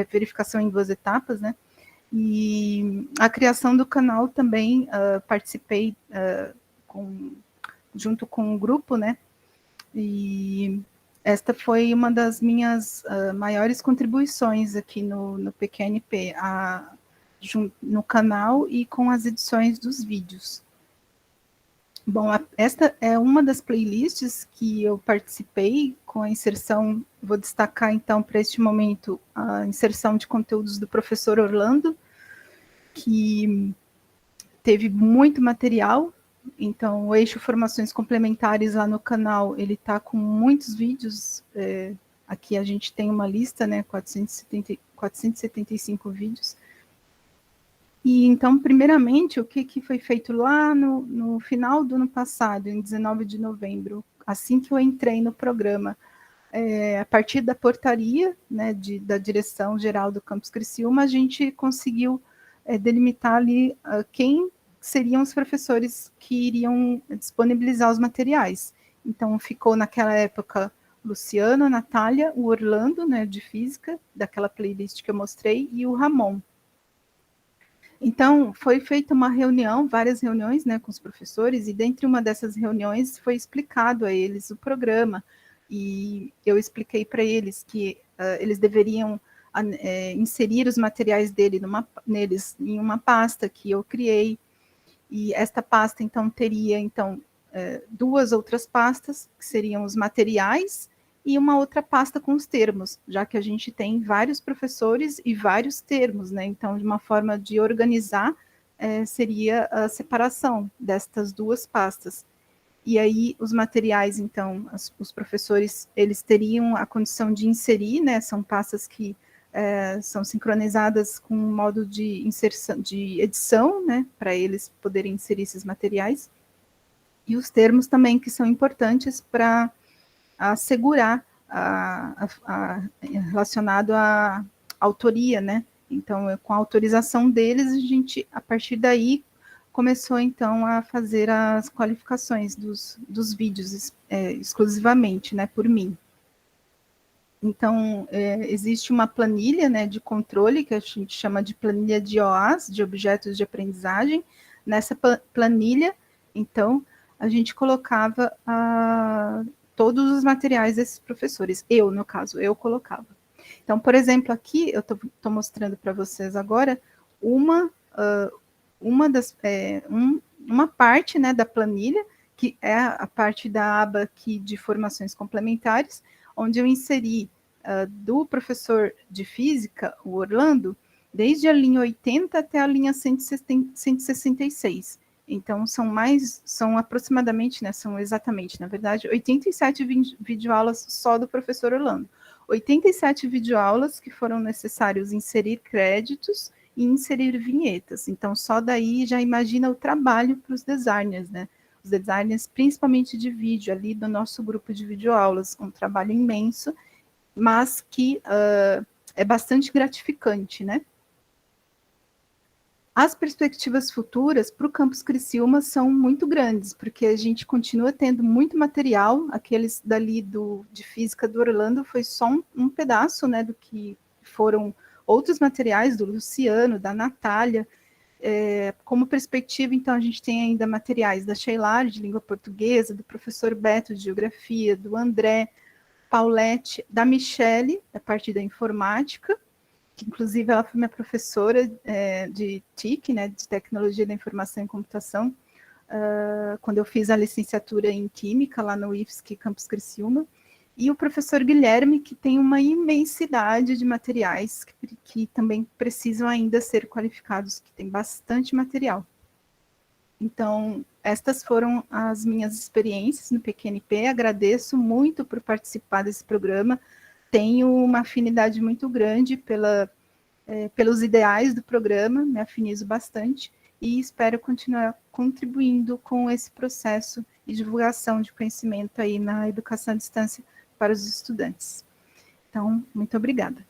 verificação em 2 etapas, né, e a criação do canal também participei junto com o grupo, né, e esta foi uma das minhas maiores contribuições aqui no PQANP, no canal e com as edições dos vídeos. Bom, esta é uma das playlists que eu participei com a inserção, vou destacar então para este momento a inserção de conteúdos do professor Orlando, que teve muito material, então o eixo Formações Complementares lá no canal, ele está com muitos vídeos, aqui a gente tem uma lista, né, 475 vídeos. E então, primeiramente, o que foi feito lá no final do ano passado, em 19 de novembro, assim que eu entrei no programa, a partir da portaria, né, da direção geral do Campus Criciúma, a gente conseguiu delimitar ali quem seriam os professores que iriam disponibilizar os materiais. Então, ficou naquela época Luciano, a Natália, o Orlando, né, de Física, daquela playlist que eu mostrei, e o Ramon. Então, foi feita uma reunião, várias reuniões, né, com os professores, e dentre uma dessas reuniões foi explicado a eles o programa, e eu expliquei para eles que eles deveriam inserir os materiais neles em uma pasta que eu criei, e esta pasta, então, teria, então, 2 outras pastas, que seriam os materiais, e uma outra pasta com os termos, já que a gente tem vários professores e vários termos, né, então, de uma forma de organizar seria a separação destas duas pastas. E aí, os materiais, então, os professores, eles teriam a condição de inserir, né, são pastas que são sincronizadas com um modo de inserção, de edição, né, para eles poderem inserir esses materiais, e os termos também, que são importantes para assegurar relacionado à autoria, né, então, com a autorização deles, a gente, a partir daí, começou, então, a fazer as qualificações dos vídeos exclusivamente, né, por mim. Então, existe uma planilha, né, de controle, que a gente chama de planilha de OAs, de objetos de aprendizagem. Nessa planilha, então, a gente colocava todos os materiais desses professores. Eu, no caso, eu colocava. Então, por exemplo, aqui, eu estou mostrando para vocês agora uma parte, né, da planilha, que é a parte da aba aqui de formações complementares, onde eu inseri do professor de física, o Orlando, desde a linha 80 até a linha 166. Então, são aproximadamente, né, são exatamente, na verdade, 87 videoaulas só do professor Orlando. 87 videoaulas que foram necessários inserir créditos e inserir vinhetas. Então, só daí já imagina o trabalho para os designers, né? Os designers, principalmente de vídeo, ali do nosso grupo de videoaulas, um trabalho imenso, mas que é bastante gratificante, né? As perspectivas futuras para o Campus Criciúma são muito grandes, porque a gente continua tendo muito material, aqueles dali de física do Orlando foi só um pedaço, né, do que foram outros materiais do Luciano, da Natália. Como perspectiva, então, a gente tem ainda materiais da Sheilard, de língua portuguesa, do professor Beto, de geografia, do André, Paulette, da Michele, a parte da informática, que inclusive ela foi minha professora de TIC, né, de Tecnologia da Informação e Computação, quando eu fiz a licenciatura em Química, lá no IFSC Campus Criciúma, e o professor Guilherme, que tem uma imensidade de materiais que também precisam ainda ser qualificados, que tem bastante material. Então, estas foram as minhas experiências no PQNP, agradeço muito por participar desse programa, tenho uma afinidade muito grande pelos ideais do programa, me afinizo bastante, e espero continuar contribuindo com esse processo de divulgação de conhecimento aí na educação à distância para os estudantes. Então, muito obrigada.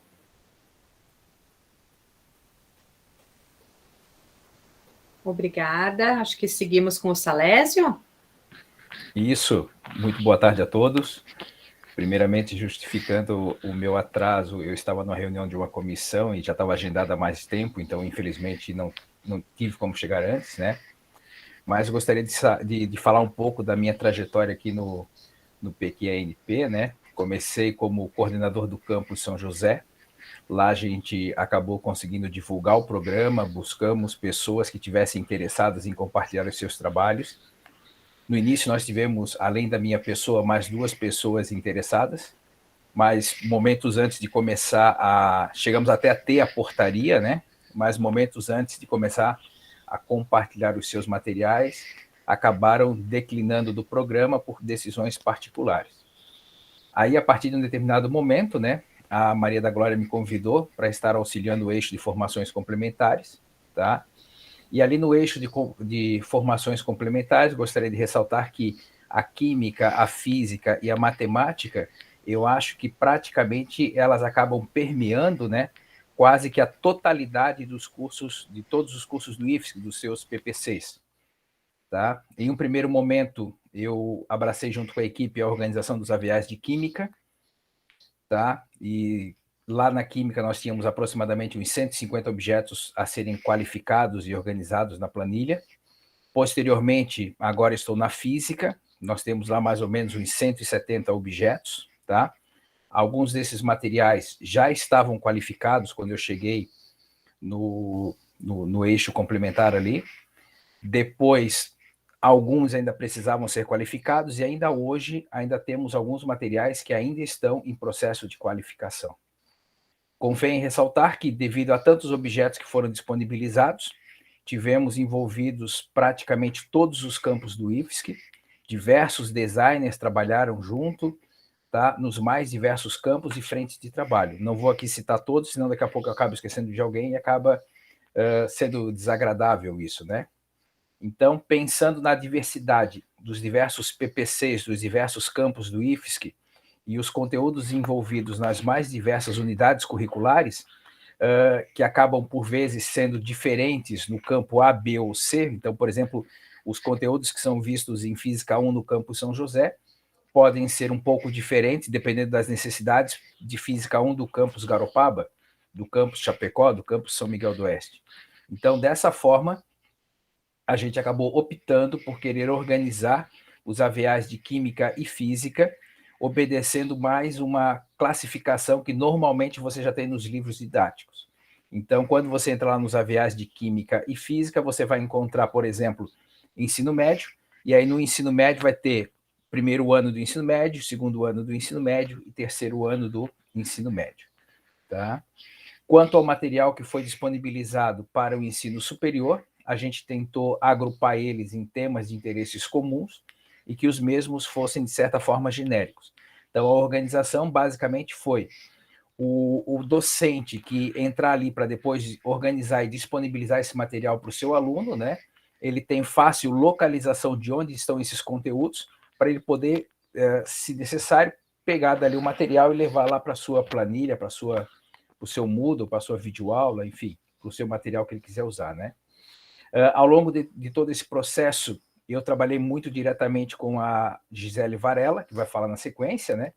Obrigada. Acho que seguimos com o Salésio. Isso. Muito boa tarde a todos. Primeiramente, justificando o meu atraso, eu estava numa reunião de uma comissão e já estava agendada há mais tempo, então, infelizmente, não tive como chegar antes, né? Mas gostaria de falar um pouco da minha trajetória aqui no PQNP, né? Comecei como coordenador do campus São José. Lá a gente acabou conseguindo divulgar o programa, buscamos pessoas que tivessem interessadas em compartilhar os seus trabalhos. No início nós tivemos, além da minha pessoa, mais 2 pessoas interessadas, mas momentos antes de começar chegamos até a ter a portaria, né? Mas momentos antes de começar a compartilhar os seus materiais, acabaram declinando do programa por decisões particulares. Aí, a partir de um determinado momento, né, a Maria da Glória me convidou para estar auxiliando o eixo de formações complementares, tá? E ali no eixo de formações complementares, gostaria de ressaltar que a química, a física e a matemática, eu acho que praticamente elas acabam permeando, né, quase que a totalidade dos cursos, de todos os cursos do IFSC, dos seus PPCs. Tá? Em um primeiro momento, eu abracei junto com a equipe a organização dos aviais de Química, tá? E lá na Química nós tínhamos aproximadamente uns 150 objetos a serem qualificados e organizados na planilha. Posteriormente, agora estou na Física, nós temos lá mais ou menos uns 170 objetos, tá? Alguns desses materiais já estavam qualificados quando eu cheguei no eixo complementar ali. Depois, alguns ainda precisavam ser qualificados e ainda hoje ainda temos alguns materiais que ainda estão em processo de qualificação. Convém ressaltar que, devido a tantos objetos que foram disponibilizados, tivemos envolvidos praticamente todos os campos do IFSC, diversos designers trabalharam junto, tá, nos mais diversos campos e frentes de trabalho. Não vou aqui citar todos, senão daqui a pouco eu acabo esquecendo de alguém e acaba sendo desagradável isso, né? Então, pensando na diversidade dos diversos PPCs, dos diversos campos do IFSC e os conteúdos envolvidos nas mais diversas unidades curriculares, que acabam, por vezes, sendo diferentes no campo A, B ou C. Então, por exemplo, os conteúdos que são vistos em Física 1 no campus São José podem ser um pouco diferentes, dependendo das necessidades de Física 1 do campus Garopaba, do campus Chapecó, do campus São Miguel do Oeste. Então, dessa forma, a gente acabou optando por querer organizar os AVAs de Química e Física, obedecendo mais uma classificação que normalmente você já tem nos livros didáticos. Então, quando você entra lá nos AVAs de Química e Física, você vai encontrar, por exemplo, ensino médio, e aí no ensino médio vai ter primeiro ano do ensino médio, segundo ano do ensino médio e terceiro ano do ensino médio. Tá? Quanto ao material que foi disponibilizado para o ensino superior, a gente tentou agrupar eles em temas de interesses comuns e que os mesmos fossem, de certa forma, genéricos. Então, a organização, basicamente, foi o docente que entrar ali para depois organizar e disponibilizar esse material para o seu aluno, né? Ele tem fácil localização de onde estão esses conteúdos, para ele poder, se necessário, pegar dali o material e levar lá para a sua planilha, para o seu Moodle, para a sua videoaula, enfim, para o seu material que ele quiser usar, né? Ao longo de todo esse processo, eu trabalhei muito diretamente com a Gisele Varela, que vai falar na sequência, né?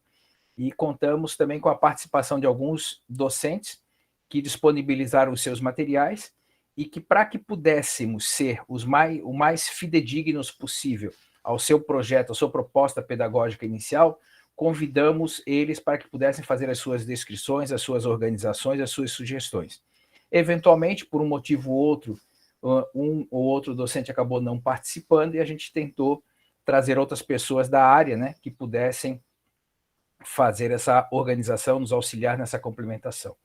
E contamos também com a participação de alguns docentes que disponibilizaram os seus materiais e que, para que pudéssemos ser o mais fidedignos possível ao seu projeto, à sua proposta pedagógica inicial, convidamos eles para que pudessem fazer as suas descrições, as suas organizações, as suas sugestões. Eventualmente, por um motivo ou outro, um ou outro docente acabou não participando e a gente tentou trazer outras pessoas da área, né, que pudessem fazer essa organização, nos auxiliar nessa complementação.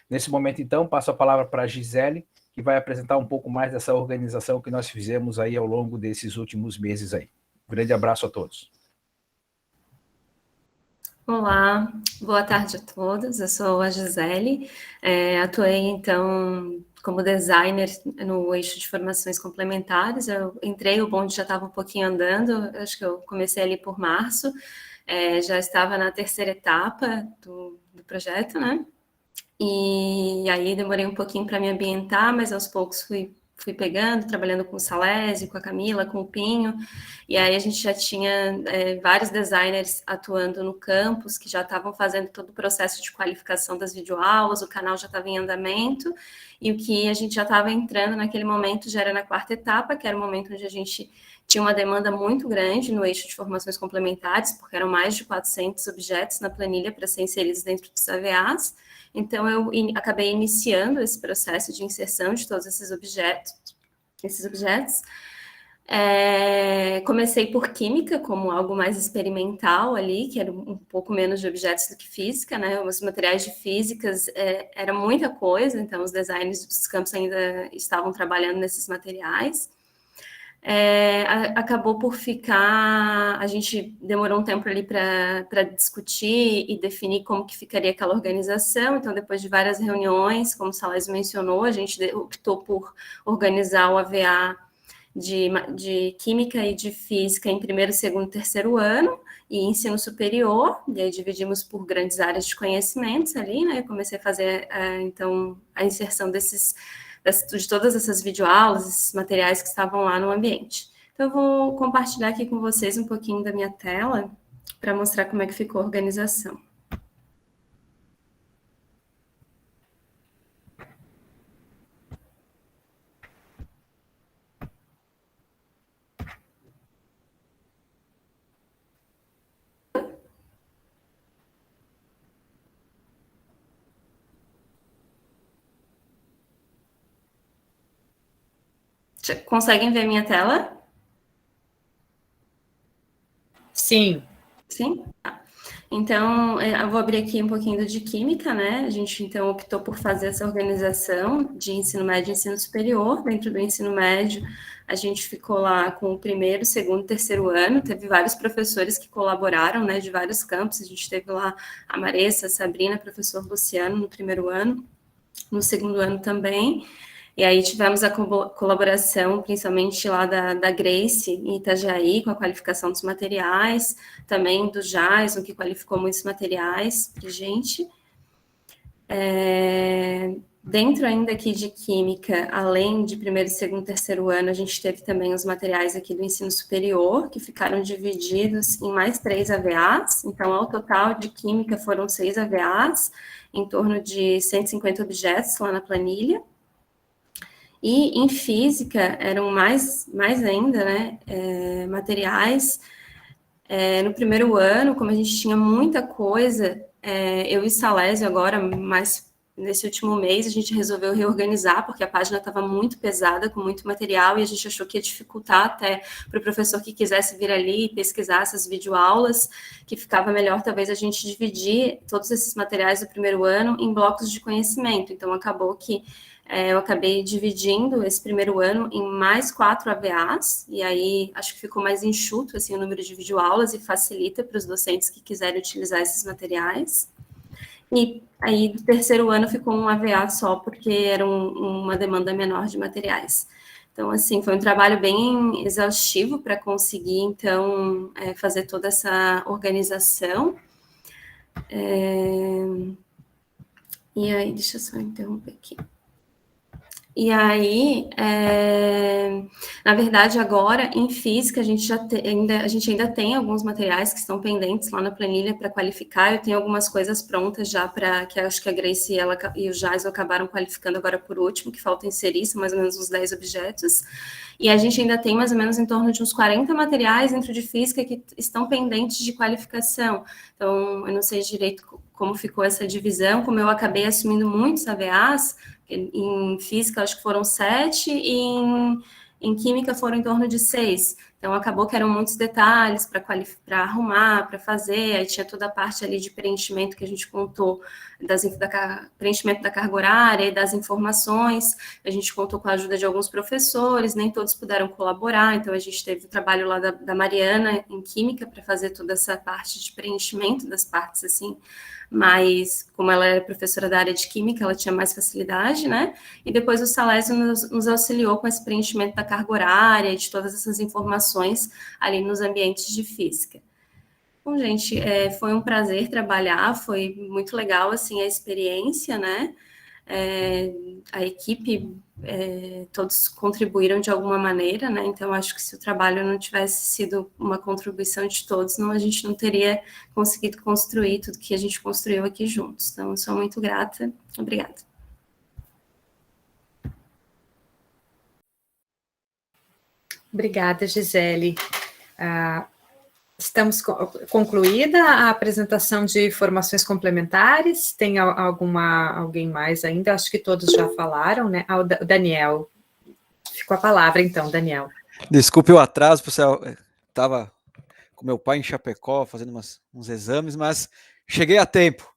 Nesse momento, então, passo a palavra para a Gisele, que vai apresentar um pouco mais dessa organização que nós fizemos aí ao longo desses últimos meses aí. Um grande abraço a todos. Olá, boa tarde a todos. Eu sou a Gisele, atuei, então, como designer no eixo de formações complementares. Eu entrei, o bonde já estava um pouquinho andando, acho que eu comecei ali por março, já estava na terceira etapa do projeto, né? E aí demorei um pouquinho para me ambientar, mas aos poucos fui pegando, trabalhando com o Salésio, com a Camila, com o Pinho, e aí a gente já tinha vários designers atuando no campus, que já estavam fazendo todo o processo de qualificação das videoaulas, o canal já estava em andamento, e o que a gente já estava entrando naquele momento já era na quarta etapa, que era o momento onde a gente tinha uma demanda muito grande no eixo de formações complementares, porque eram mais de 400 objetos na planilha para ser inseridos dentro dos AVAs. Então, eu acabei iniciando esse processo de inserção de todos esses objetos. Comecei por química, como algo mais experimental ali, que era um pouco menos de objetos do que física, né? Os materiais de físicas era muita coisa, então os designers dos campos ainda estavam trabalhando nesses materiais. Acabou por ficar, a gente demorou um tempo ali para discutir e definir como que ficaria aquela organização. Então, depois de várias reuniões, como o Salésio mencionou, a gente optou por organizar o AVA de Química e de Física em primeiro, segundo e terceiro ano, e ensino superior, e aí dividimos por grandes áreas de conhecimentos ali, né? Eu comecei a fazer, então, a inserção de todas essas videoaulas, esses materiais que estavam lá no ambiente. Então, eu vou compartilhar aqui com vocês um pouquinho da minha tela para mostrar como é que ficou a organização. Conseguem ver minha tela? Sim. Sim? Então, eu vou abrir aqui um pouquinho do de Química, né? A gente, então, optou por fazer essa organização de ensino médio e ensino superior. Dentro do ensino médio, a gente ficou lá com o primeiro, segundo, terceiro ano. Teve vários professores que colaboraram, né, de vários campos. A gente teve lá a Maressa, a Sabrina, professor Luciano no primeiro ano, no segundo ano também. E aí tivemos a colaboração, principalmente lá da Grace, em Itajaí, com a qualificação dos materiais, também do Jason, que qualificou muitos materiais para a gente. Dentro ainda aqui de Química, além de primeiro, segundo, terceiro ano, a gente teve também os materiais aqui do ensino superior, que ficaram divididos em mais 3 AVAs. Então, ao total de Química foram 6 AVAs, em torno de 150 objetos lá na planilha. E em Física eram mais ainda, né, materiais. No primeiro ano, como a gente tinha muita coisa, eu e Salésio agora, mais nesse último mês, a gente resolveu reorganizar, porque a página estava muito pesada, com muito material, e a gente achou que ia dificultar até para o professor que quisesse vir ali e pesquisar essas videoaulas, que ficava melhor talvez a gente dividir todos esses materiais do primeiro ano em blocos de conhecimento. Então, acabou que eu acabei dividindo esse primeiro ano em mais 4 AVAs, e aí acho que ficou mais enxuto assim, o número de videoaulas e facilita para os docentes que quiserem utilizar esses materiais. E aí, do terceiro ano, ficou um AVA só, porque era uma demanda menor de materiais. Então, assim, foi um trabalho bem exaustivo para conseguir, então, fazer toda essa organização. E aí, deixa eu só interromper aqui. E aí, na verdade, agora, em Física, a gente ainda tem alguns materiais que estão pendentes lá na planilha para qualificar. Eu tenho algumas coisas prontas já para, que acho que a Grace e o Jason acabaram qualificando agora por último, que falta inserir, são mais ou menos uns 10 objetos. E a gente ainda tem mais ou menos em torno de uns 40 materiais dentro de Física que estão pendentes de qualificação. Então, eu não sei direito como ficou essa divisão, como eu acabei assumindo muitos AVAs. Em Física, acho que foram 7, e em Química foram em torno de 6. Então, acabou que eram muitos detalhes para arrumar, para fazer. Aí tinha toda a parte ali de preenchimento que a gente contou, preenchimento da carga horária e das informações. A gente contou com a ajuda de alguns professores, nem todos puderam colaborar. Então, a gente teve o trabalho lá da Mariana, em Química, para fazer toda essa parte de preenchimento das partes, assim. Mas, como ela era professora da área de Química, ela tinha mais facilidade, né? E depois o Salésio nos auxiliou com esse preenchimento da carga horária e de todas essas informações ali nos ambientes de Física. Bom, gente, foi um prazer trabalhar, foi muito legal, assim, a experiência, né? A equipe, todos contribuíram de alguma maneira, né? Então, acho que se o trabalho não tivesse sido uma contribuição de todos, a gente não teria conseguido construir tudo que a gente construiu aqui juntos. Então, eu sou muito grata. Obrigada. Obrigada, Gisele. Estamos concluída a apresentação de informações complementares. Tem alguém mais ainda? Acho que todos já falaram, né? O Daniel. Ficou a palavra, então, Daniel. Desculpe o atraso, pessoal. Estava com meu pai em Chapecó, fazendo uns exames, mas cheguei a tempo.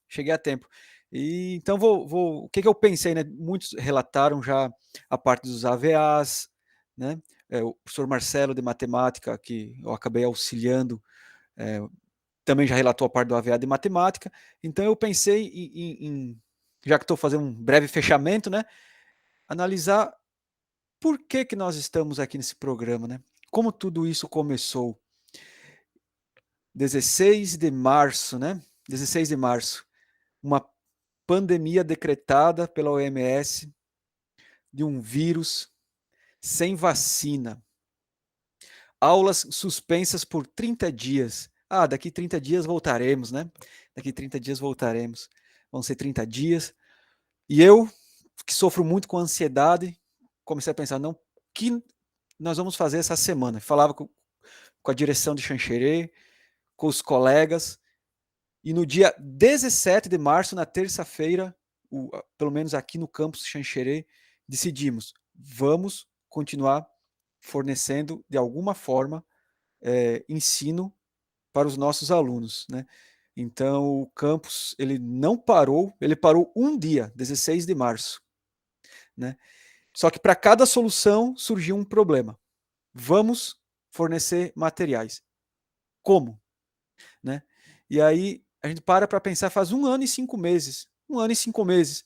E, então, o que eu pensei, né? Muitos relataram já a parte dos AVAs, né? O professor Marcelo, de matemática, que eu acabei auxiliando, também já relatou a parte do AVA de matemática. Então, eu pensei em já que estou fazendo um breve fechamento, né? Analisar por que nós estamos aqui nesse programa, né? Como tudo isso começou. 16 de março, né? 16 de março, uma pandemia decretada pela OMS de um vírus sem vacina. Aulas suspensas por 30 dias. Daqui 30 dias voltaremos, né? Daqui 30 dias voltaremos. Vão ser 30 dias. E eu, que sofro muito com ansiedade, comecei a pensar, o que nós vamos fazer essa semana? Falava com a direção de Xanxerê, com os colegas, e no dia 17 de março, na terça-feira, pelo menos aqui no campus Xanxerê, decidimos, vamos continuar fornecendo, de alguma forma, ensino para os nossos alunos, né? Então, o campus, ele não parou, ele parou um dia, 16 de março. Né? Só que para cada solução surgiu um problema. Vamos fornecer materiais. Como? Né? E aí a gente para pensar, faz 1 ano e 5 meses. 1 ano e 5 meses.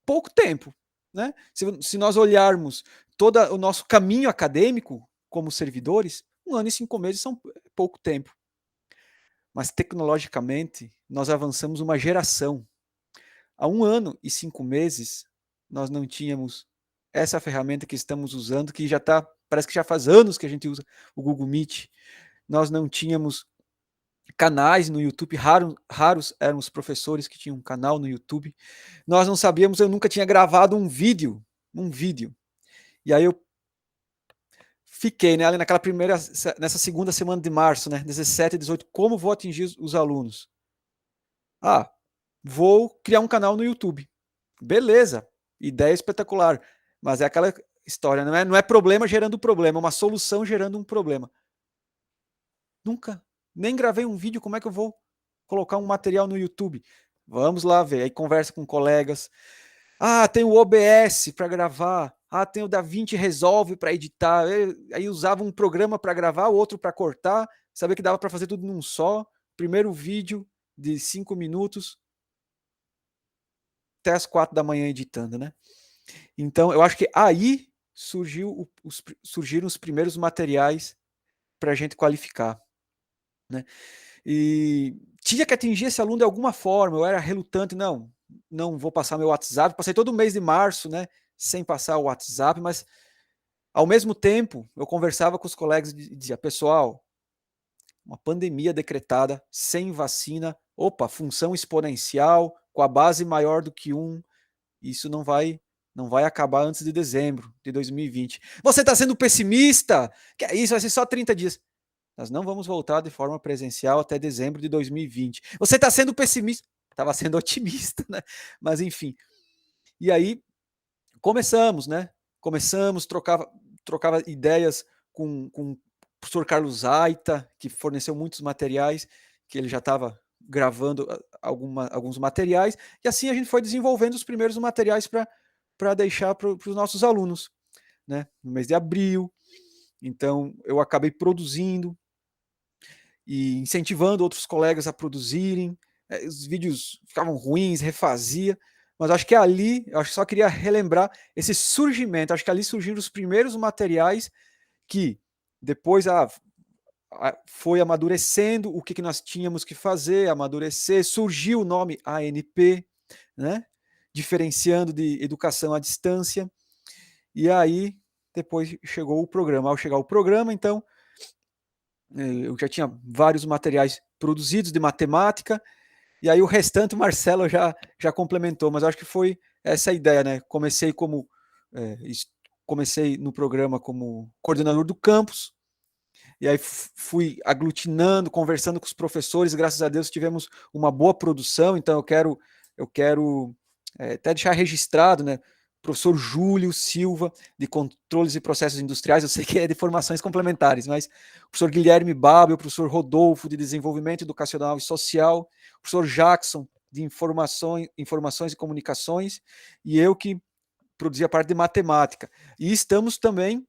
Pouco tempo. Né? Se nós olharmos todo o nosso caminho acadêmico como servidores, 1 ano e 5 meses são pouco tempo. Mas tecnologicamente, nós avançamos uma geração. Há 1 ano e 5 meses, nós não tínhamos essa ferramenta que estamos usando, que já está, parece que já faz anos que a gente usa o Google Meet. Nós não tínhamos canais no YouTube, raros eram os professores que tinham um canal no YouTube. Nós não sabíamos, eu nunca tinha gravado um vídeo. E aí eu fiquei, né, ali nessa segunda semana de março, né, 17 e 18, como vou atingir os alunos? Vou criar um canal no YouTube. Beleza, ideia espetacular, mas é aquela história, não é problema gerando problema, é uma solução gerando um problema. Nunca, nem gravei um vídeo, como é que eu vou colocar um material no YouTube? Vamos lá ver, aí conversa com colegas. Tem o OBS para gravar, tem o DaVinci Resolve para editar, aí usava um programa para gravar, o outro para cortar, sabia que dava para fazer tudo num só, primeiro vídeo de 5 minutos, até as 4 da manhã editando, né? Então, eu acho que aí surgiram os primeiros materiais para a gente qualificar, né? E tinha que atingir esse aluno de alguma forma, eu era relutante, não vou passar meu WhatsApp, passei todo o mês de março, né, sem passar o WhatsApp, mas ao mesmo tempo eu conversava com os colegas e dizia, pessoal, uma pandemia decretada, sem vacina, função exponencial, com a base maior do que 1, isso não vai acabar antes de dezembro de 2020. Você está sendo pessimista? Que é isso, vai ser só 30 dias. Nós não vamos voltar de forma presencial até dezembro de 2020. Você está sendo pessimista? Estava sendo otimista, né? Mas enfim. E aí começamos, né? Trocava ideias com o professor Carlos Aita, que forneceu muitos materiais, que ele já estava gravando alguns materiais, e assim a gente foi desenvolvendo os primeiros materiais para deixar para os nossos alunos, né? No mês de abril. Então eu acabei produzindo e incentivando outros colegas a produzirem. Os vídeos ficavam ruins, refazia, mas acho que ali, eu só queria relembrar esse surgimento, acho que ali surgiram os primeiros materiais que depois foi amadurecendo o que nós tínhamos que fazer, surgiu o nome ANP, né? Diferenciando de educação à distância, e aí depois chegou o programa. Ao chegar o programa, então, eu já tinha vários materiais produzidos de matemática, e aí o restante o Marcelo já complementou, mas acho que foi essa a ideia, né? Comecei no programa como coordenador do campus, e aí fui aglutinando, conversando com os professores, graças a Deus tivemos uma boa produção, então eu quero até deixar registrado, né? Professor Júlio Silva, de Controles e Processos Industriais, eu sei que é de formações complementares, mas o professor Guilherme Babel, o professor Rodolfo, de Desenvolvimento Educacional e Social, o professor Jackson, de Informações e Comunicações, e eu que produzi a parte de Matemática. E estamos também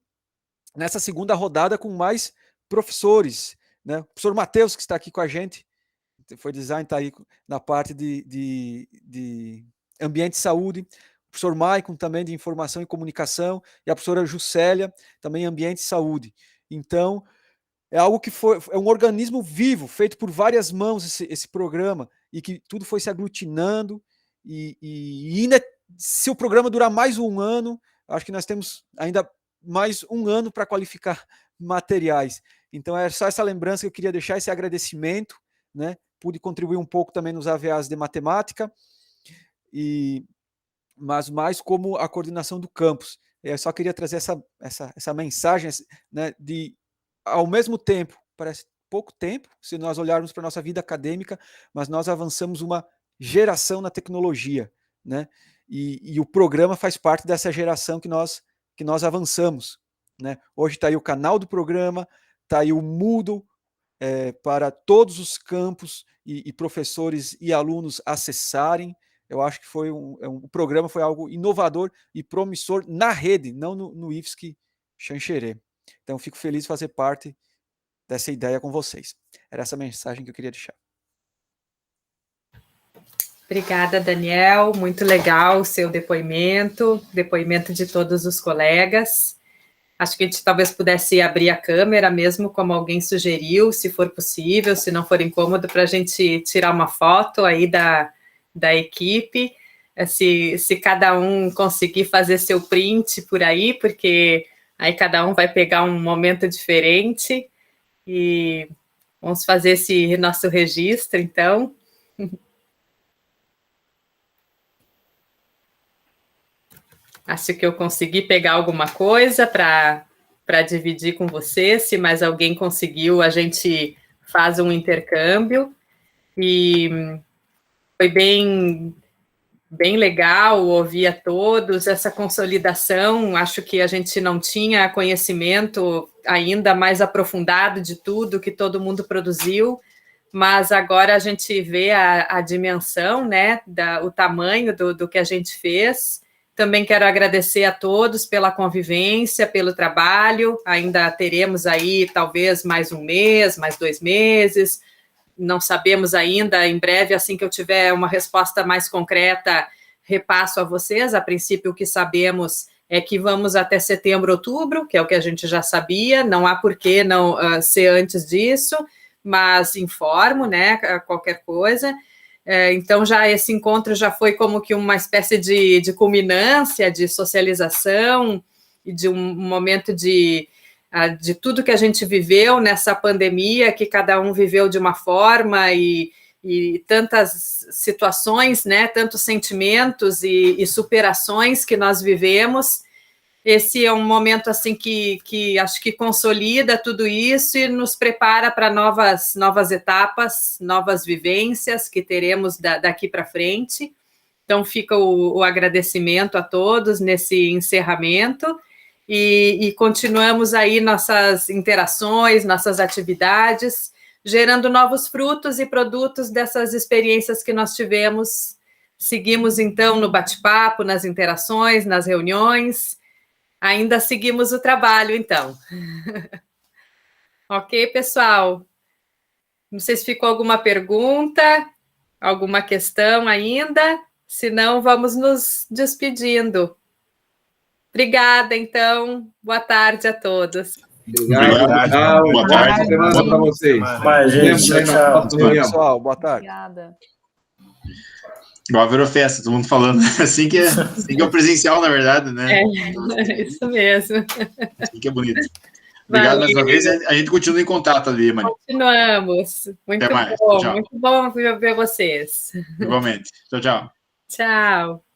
nessa segunda rodada com mais professores, né? O professor Matheus, que está aqui com a gente, foi design, está aí na parte de ambiente e saúde, o professor Maicon também de informação e comunicação, e a professora Juscelia, também ambiente e saúde. Então, é algo que é um organismo vivo, feito por várias mãos esse programa, e que tudo foi se aglutinando, e ainda, se o programa durar mais 1 ano, acho que nós temos ainda mais 1 ano para qualificar materiais. Então, é só essa lembrança que eu queria deixar, esse agradecimento, né? Pude contribuir um pouco também nos AVAs de matemática, mas mais como a coordenação do campus. Eu só queria trazer essa mensagem, né, de, ao mesmo tempo, parece pouco tempo, se nós olharmos para a nossa vida acadêmica, mas nós avançamos uma geração na tecnologia, né? E o programa faz parte dessa geração que nós avançamos, né? Hoje está aí o canal do programa, está aí o Moodle, para todos os campos e professores e alunos acessarem. Eu acho que o programa foi algo inovador e promissor na rede, não no IFSC Xanxerê. Então, fico feliz de fazer parte dessa ideia com vocês. Era essa mensagem que eu queria deixar. Obrigada, Daniel. Muito legal o seu depoimento de todos os colegas. Acho que a gente talvez pudesse abrir a câmera, mesmo como alguém sugeriu, se for possível, se não for incômodo, para a gente tirar uma foto aí da equipe, se cada um conseguir fazer seu print por aí, porque aí cada um vai pegar um momento diferente, e vamos fazer esse nosso registro, então. Acho que eu consegui pegar alguma coisa para dividir com você. Se mais alguém conseguiu, a gente faz um intercâmbio. E foi bem legal ouvir a todos essa consolidação. Acho que a gente não tinha conhecimento ainda mais aprofundado de tudo que todo mundo produziu, mas agora a gente vê a dimensão, né, o tamanho do que a gente fez. Também quero agradecer a todos pela convivência, pelo trabalho. Ainda teremos aí, talvez, mais um mês, mais 2 meses. Não sabemos ainda. Em breve, assim que eu tiver uma resposta mais concreta, repasso a vocês. A princípio, o que sabemos é que vamos até setembro, outubro, que é o que a gente já sabia. Não há por que não ser antes disso, mas informo, né, qualquer coisa. Então, já esse encontro já foi como que uma espécie de culminância, de socialização e de um momento de tudo que a gente viveu nessa pandemia, que cada um viveu de uma forma e tantas situações, né, tantos sentimentos e superações que nós vivemos. Esse é um momento assim que acho que consolida tudo isso e nos prepara para novas etapas, novas vivências que teremos daqui para frente. Então, fica o agradecimento a todos nesse encerramento e continuamos aí nossas interações, nossas atividades, gerando novos frutos e produtos dessas experiências que nós tivemos. Seguimos, então, no bate-papo, nas interações, nas reuniões. Ainda seguimos o trabalho, então. Ok, pessoal? Não sei se ficou alguma pergunta, alguma questão ainda. Se não, vamos nos despedindo. Obrigada, então. Boa tarde a todos. Obrigado. Boa tarde. Boa tarde para vocês. Vai, gente. Tchau. Pessoal, boa tarde. Obrigada. Igual virou festa, todo mundo falando. Assim que é o presencial, na verdade, né? Isso mesmo. Assim que é bonito. Obrigado mais uma vez. A gente continua em contato ali, Mari. Continuamos. Muito Até mais. bom. Tchau. Muito bom ver vocês. Igualmente. Tchau, tchau. Tchau.